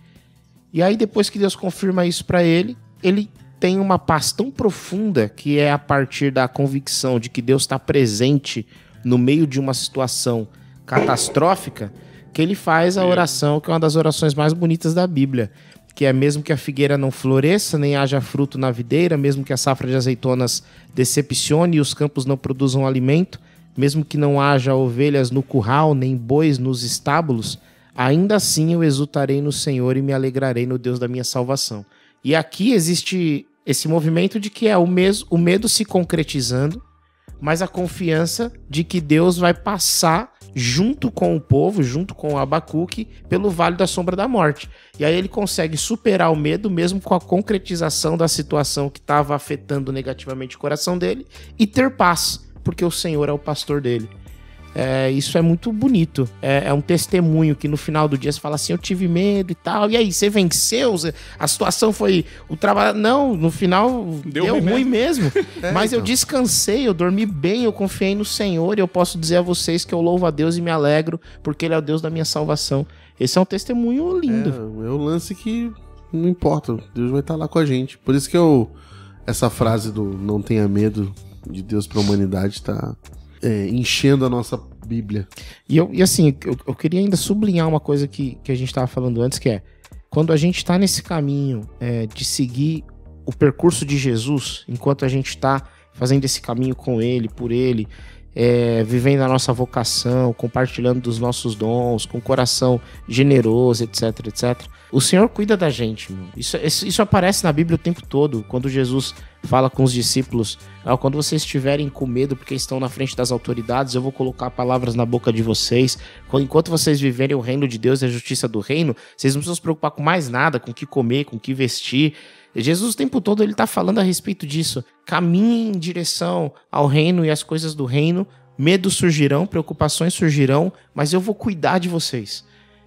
E aí depois que Deus confirma isso pra ele, ele tem uma paz tão profunda que é a partir da convicção de que Deus está presente no meio de uma situação catastrófica, que ele faz a oração, que é uma das orações mais bonitas da Bíblia, que é mesmo que a figueira não floresça, nem haja fruto na videira, mesmo que a safra de azeitonas decepcione e os campos não produzam alimento, mesmo que não haja ovelhas no curral, nem bois nos estábulos, ainda assim eu exultarei no Senhor e me alegrarei no Deus da minha salvação. E aqui existe esse movimento de que é o medo se concretizando, mas a confiança de que Deus vai passar junto com o povo, junto com o Abacuque, pelo vale da sombra da morte. E aí ele consegue superar o medo mesmo com a concretização da situação que estava afetando negativamente o coração dele e ter paz, porque o Senhor é o pastor dele. Isso é muito bonito. É um testemunho que no final do dia você fala assim, eu tive medo e tal. E aí, você venceu? A situação foi... o trabalho... Não, no final deu ruim mesmo. Mas eu descansei, eu dormi bem, eu confiei no Senhor. E eu posso dizer a vocês que eu louvo a Deus e me alegro, porque Ele é o Deus da minha salvação. Esse é um testemunho lindo. É o lance que não importa. Deus vai estar lá com a gente. Por isso que essa frase do não tenha medo de Deus para a humanidade tá... enchendo a nossa Bíblia. E assim, eu queria ainda sublinhar uma coisa que a gente estava falando antes, que é, quando a gente está nesse caminho de seguir o percurso de Jesus, enquanto a gente está fazendo esse caminho com Ele, por Ele, vivendo a nossa vocação, compartilhando dos nossos dons, com coração generoso, etc, etc. O Senhor cuida da gente, meu. Isso aparece na Bíblia o tempo todo, quando Jesus fala com os discípulos, quando vocês estiverem com medo porque estão na frente das autoridades, eu vou colocar palavras na boca de vocês. Enquanto vocês viverem o reino de Deus e a justiça do reino, vocês não precisam se preocupar com mais nada, com o que comer, com o que vestir. Jesus o tempo todo ele está falando a respeito disso. Caminhem em direção ao reino e às coisas do reino. Medos surgirão, preocupações surgirão, mas eu vou cuidar de vocês.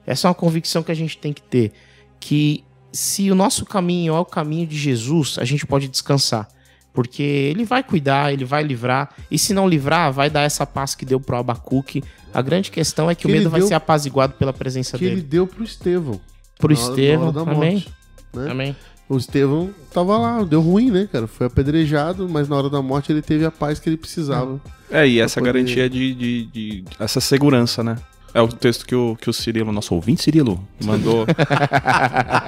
Essa é uma convicção que a gente tem que ter. Que se o nosso caminho é o caminho de Jesus, a gente pode descansar. Porque Ele vai cuidar, Ele vai livrar. E se não livrar, vai dar essa paz que deu pro Abacuque. A grande questão é que o medo vai ser apaziguado pela presença dele. Que Ele deu pro Estevão. Pro Estevão, amém. Né? Amém. O Estevão tava lá, deu ruim, né, cara? Foi apedrejado, mas na hora da morte ele teve a paz que ele precisava. E essa garantia de essa segurança, né? É o texto que o Cirilo, nosso ouvinte Cirilo, mandou,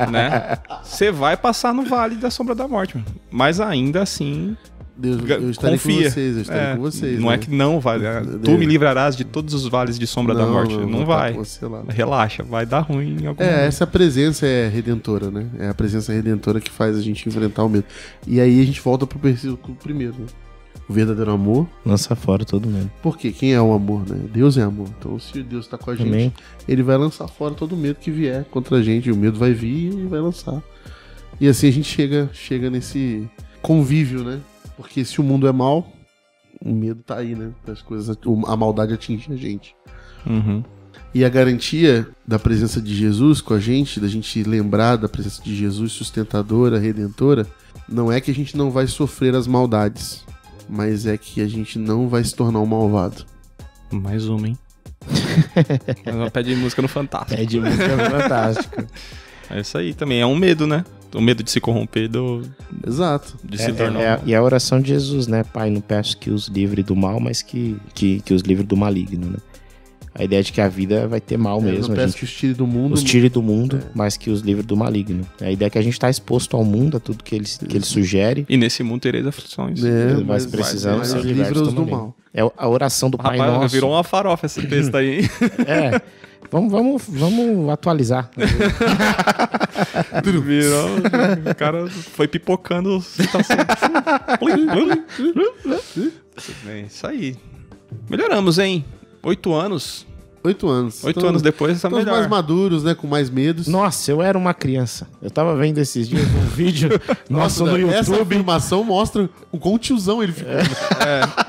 né? Você vai passar no vale da sombra da morte, mas ainda assim... Deus, eu estarei confia. Com vocês, eu estarei com vocês. Não, né? É que não vai. Tu me livrarás de todos os vales de sombra da morte. Não vai. Relaxa, vai dar ruim em algum momento. Essa presença é redentora, né? É a presença redentora que faz a gente enfrentar o medo. E aí a gente volta pro versículo primeiro, né? O verdadeiro amor lança fora todo medo. Por quê? Quem é o amor, né? Deus é amor. Então, se Deus tá com a gente, Amém. Ele vai lançar fora todo medo que vier contra a gente. O medo vai vir e vai lançar. E assim a gente chega nesse convívio, né? Porque se o mundo é mau, o medo tá aí, né? As coisas, a maldade atinge a gente. Uhum. E a garantia da presença de Jesus com a gente, da gente lembrar da presença de Jesus sustentadora, redentora, não é que a gente não vai sofrer as maldades, mas é que a gente não vai se tornar um malvado. Mais uma, hein? Pede música no Fantástico. Pede música no Fantástico. É isso aí também, é um medo, né? O medo de se corromper, Exato. De se tornar. E a oração de Jesus, né? Pai, não peço que os livre do mal, mas que os livre do maligno, né? A ideia de que a vida vai ter mal mesmo. Não peço que os tire do mundo. Os tire do mundo, mas que os livre do maligno. A ideia é que a gente está exposto ao mundo, a tudo que ele sugere. E nesse mundo tereis aflições. Mas precisamos ser livres do mal. É a oração do Pai Nosso. Virou uma farofa esse texto aí, hein? Vamos atualizar. Virou, o cara foi pipocando. É isso aí. Melhoramos, hein? 8 anos. 8 anos. 8 anos depois tá Estamos melhor. mais maduros, né? Com mais medos. Nossa, eu era uma criança. Eu tava vendo esses dias um vídeo nosso no Essa YouTube. afirmação mostra o quão tiozão ele ficou.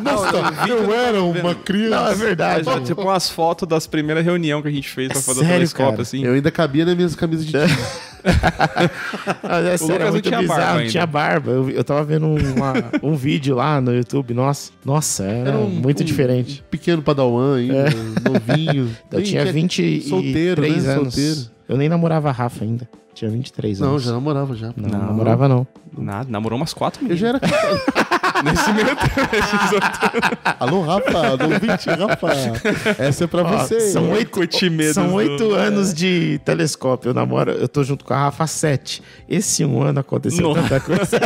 Nossa, eu era uma criança. Não, é verdade. É, tipo umas fotos das primeiras reuniões que a gente fez pra fazer o sério, telescópio, cara? assim. Eu ainda cabia nas minhas camisas de time. Mas é sério, Lucas é não muito tinha barba bizarro. ainda. Tinha barba. Eu tava vendo um vídeo lá no YouTube. Nossa, era muito diferente. Um pequeno padawan ainda, novinho. Eu tinha 23 solteiro, né? anos. Solteiro. Eu nem namorava a Rafa ainda. Tinha 23 Não, anos. já namorava já. Não namorava não. Nada, namorou umas 4 Eu meninas. já era casado. Nesse meio tempo, esses outros. Alô, Rafa, alô, ouvinte, Rafa. Essa é pra Ó, você. são Muito 8 curtimedos São do- 8 anos de telescópio. Eu tô junto com a Rafa há 7. Esse um ano aconteceu Nossa. tanta coisa.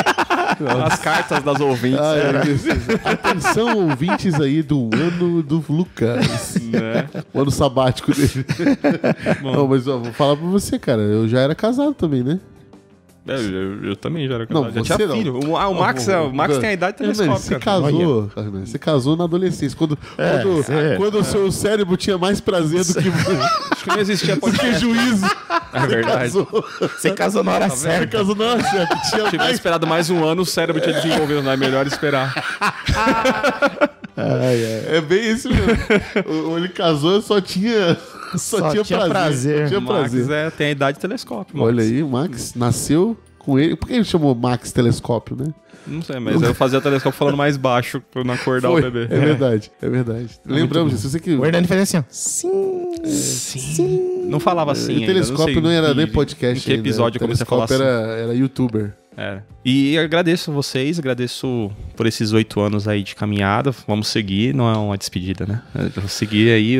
As cartas das ouvintes. Ai, meu Deus. Atenção, ouvintes aí do ano do Lucas. Né? O ano sabático dele. Não, mas ó, vou falar pra você, cara. Eu já era casado também, né? Eu também já era Não, casado. Já você tinha não. filho. O Max tem a idade do Você telescópio, cara. casou, Carmen, você casou na adolescência. Quando o seu cérebro tinha mais prazer do que, Acho que não existia do que podcast. juízo. É verdade. Casou. Você casou na hora Você certa. casou na hora certa. Se Tinha tivesse mais... esperado mais um ano, o cérebro tinha desenvolvido. Não é melhor esperar. É bem isso mesmo. Ele casou, só tinha prazer. Só tinha O Max prazer. tem a idade do telescópio. Max. Olha aí, o Max nasceu com ele. Por que ele chamou Max Telescópio, né? Não sei, mas eu fazia o telescópio falando mais baixo pra eu não acordar Foi. o bebê. É verdade, é verdade. Lembramos disso. Você que... O Hernani fazia assim, ó. Sim. Sim. Não falava assim o ainda. telescópio sei não era em nem que- podcast Em que episódio eu ainda. comecei a falar assim? Era youtuber. É. E agradeço vocês, agradeço por esses 8 anos aí de caminhada. Vamos seguir, não é uma despedida, né? Eu vou seguir aí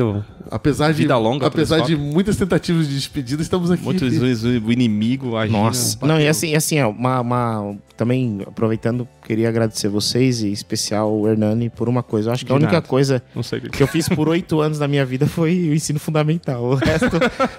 Apesar de, Vida longa, apesar de telescópio. muitas tentativas de despedida, estamos aqui. muitas vezes o inimigo agindo. Nossa. Não, e assim, ó, também aproveitando, queria agradecer vocês e em especial o Hernani por uma coisa. Eu acho que a De única nada. coisa Não sei o que eu fiz por 8 anos da minha vida foi o ensino fundamental. O resto,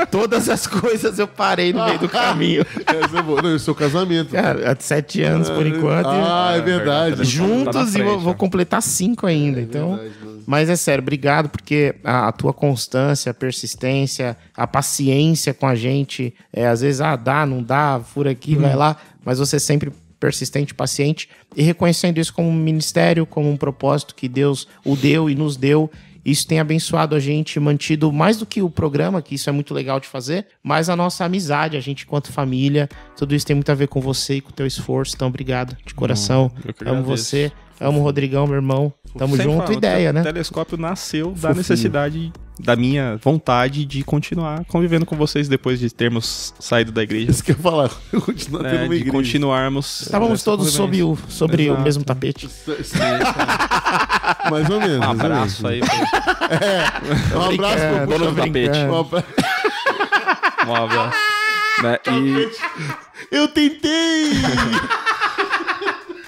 todas as coisas eu parei no meio do caminho. Essa é boa. Não, e o seu casamento. Cara, há 7 anos por enquanto. Ah, é verdade. verdade. Juntos Tá na e frente, vou ó. completar 5 ainda. Então, Verdade, mano. mas é sério, obrigado porque a tua constância, a persistência, a paciência com a gente, às vezes dá, não dá, fura aqui, vai lá, mas você sempre persistente, paciente e reconhecendo isso como um ministério, como um propósito que Deus o deu e nos deu. Isso tem abençoado a gente, mantido mais do que o programa, que isso é muito legal de fazer, mas a nossa amizade, a gente enquanto família, tudo isso tem muito a ver com você e com o teu esforço. Então, obrigado de coração. eu que Amo agradeço. você, amo o Rodrigão, meu irmão. Tamo Sempre junto, falo, ideia, né? O telescópio nasceu da Fofinho. necessidade, da minha vontade de continuar convivendo com vocês depois de termos saído da igreja. Isso que eu ia falar. Eu continuo tendo Né, uma de igreja. continuarmos. Estávamos essa todos convivência. sobre o Exato. mesmo tapete. Mais ou menos. Um mais ou abraço menos. aí. Um abraço pro dono do tô tapete. brincando. Um abra- Um abraço. Né, Eu tentei!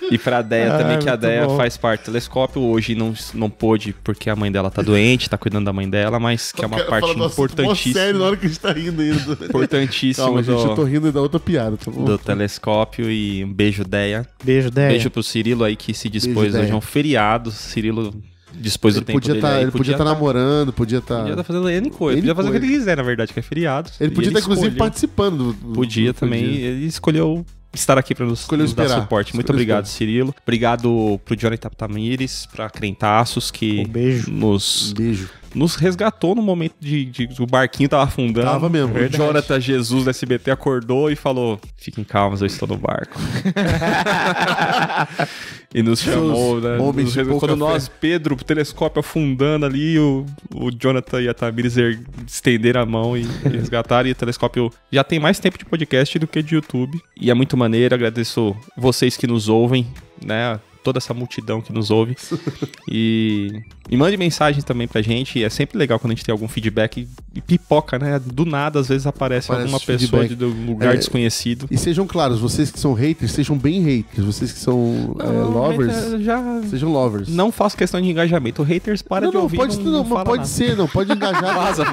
e pra Deia também, que a muito Deia bom. faz parte do telescópio. Hoje não pôde porque a mãe dela tá doente, tá cuidando da mãe dela, mas que é uma Cara, parte fala do assunto mó sério na importantíssima. hora que a gente tá rindo ainda. Importantíssima Calma, gente, eu tô do, rindo da outra piada, tá bom? do telescópio. E um beijo, Deia. Beijo, Déia. Beijo pro Cirilo aí que se dispôs Beijo, hoje. Deia. É um feriado. Cirilo dispôs do Ele tempo dele. aí. ele podia estar namorando, podia estar... Podia estar fazendo N coisa. N Podia fazer o que coisa. ele quiser, na verdade, que é feriado. Ele E podia estar, inclusive, escolheu- participando. Podia também. Ele escolheu estar aqui para nos dar esperar. suporte. Muito Escolheu obrigado, esperar. Cirilo. Obrigado pro Jonathan Tamires, pra Crentaços, que Um beijo. Um beijo. nos resgatou no momento de o barquinho tava afundando. Tava mesmo. O Verdade. Jonathan Jesus da SBT acordou e falou: fiquem calmos, eu estou no barco. E nos chamou, né? homens Nos de resgatou. pouca Quando nós, fé. Pedro, o telescópio afundando ali, o Jonathan e a Tamires estenderam a mão e resgataram. E o telescópio já tem mais tempo de podcast do que de YouTube. E é muito maneiro. Agradeço vocês que nos ouvem, né? Toda essa multidão que nos ouve. E mande mensagem também pra gente. É sempre legal quando a gente tem algum feedback e pipoca, né? Do nada, às vezes aparece alguma pessoa feedback. de um lugar É, desconhecido. E sejam claros, vocês que são haters, sejam bem haters. Vocês que são lovers, Já sejam lovers. não faço questão de engajamento. O haters para de ouvir. pode, não mas fala pode nada. ser, não pode engajar. Vaza.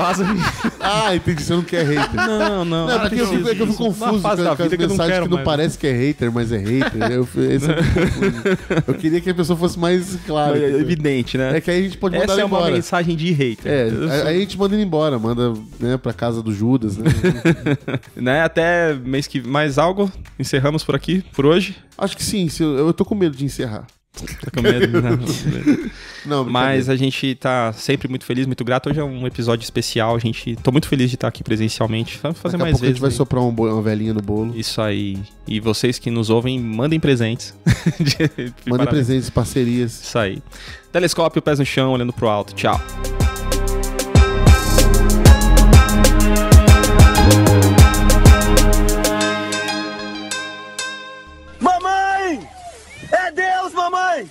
Ah, entendi, você não quer hater. Não. Não, é porque eu fico preciso. confuso Uma fase com da as vida que eu não mensagens quero que não mais. parece que é hater, mas é hater. Esse eu fico confuso. Eu queria que a pessoa fosse mais clara. Evidente, né? É que aí a gente pode mandar Essa é ela embora. uma mensagem de hater. Aí a gente manda ele embora, manda, né, pra casa do Judas, né? Né? Até mês que... Mais algo? Encerramos por aqui, por hoje? Acho que sim, eu tô com medo de encerrar. Tá com medo? Não, mas a gente tá sempre muito feliz, muito grato. Hoje é um episódio especial. Tô muito feliz de estar aqui presencialmente. Vamos fazer mais vezes. A gente vai soprar uma velhinha no bolo. Isso aí. E vocês que nos ouvem, mandem presentes. Mandem presentes, parcerias. Isso aí. Telescópio, pés no chão, olhando pro alto. Tchau. Mamãe! É Deus, mamãe!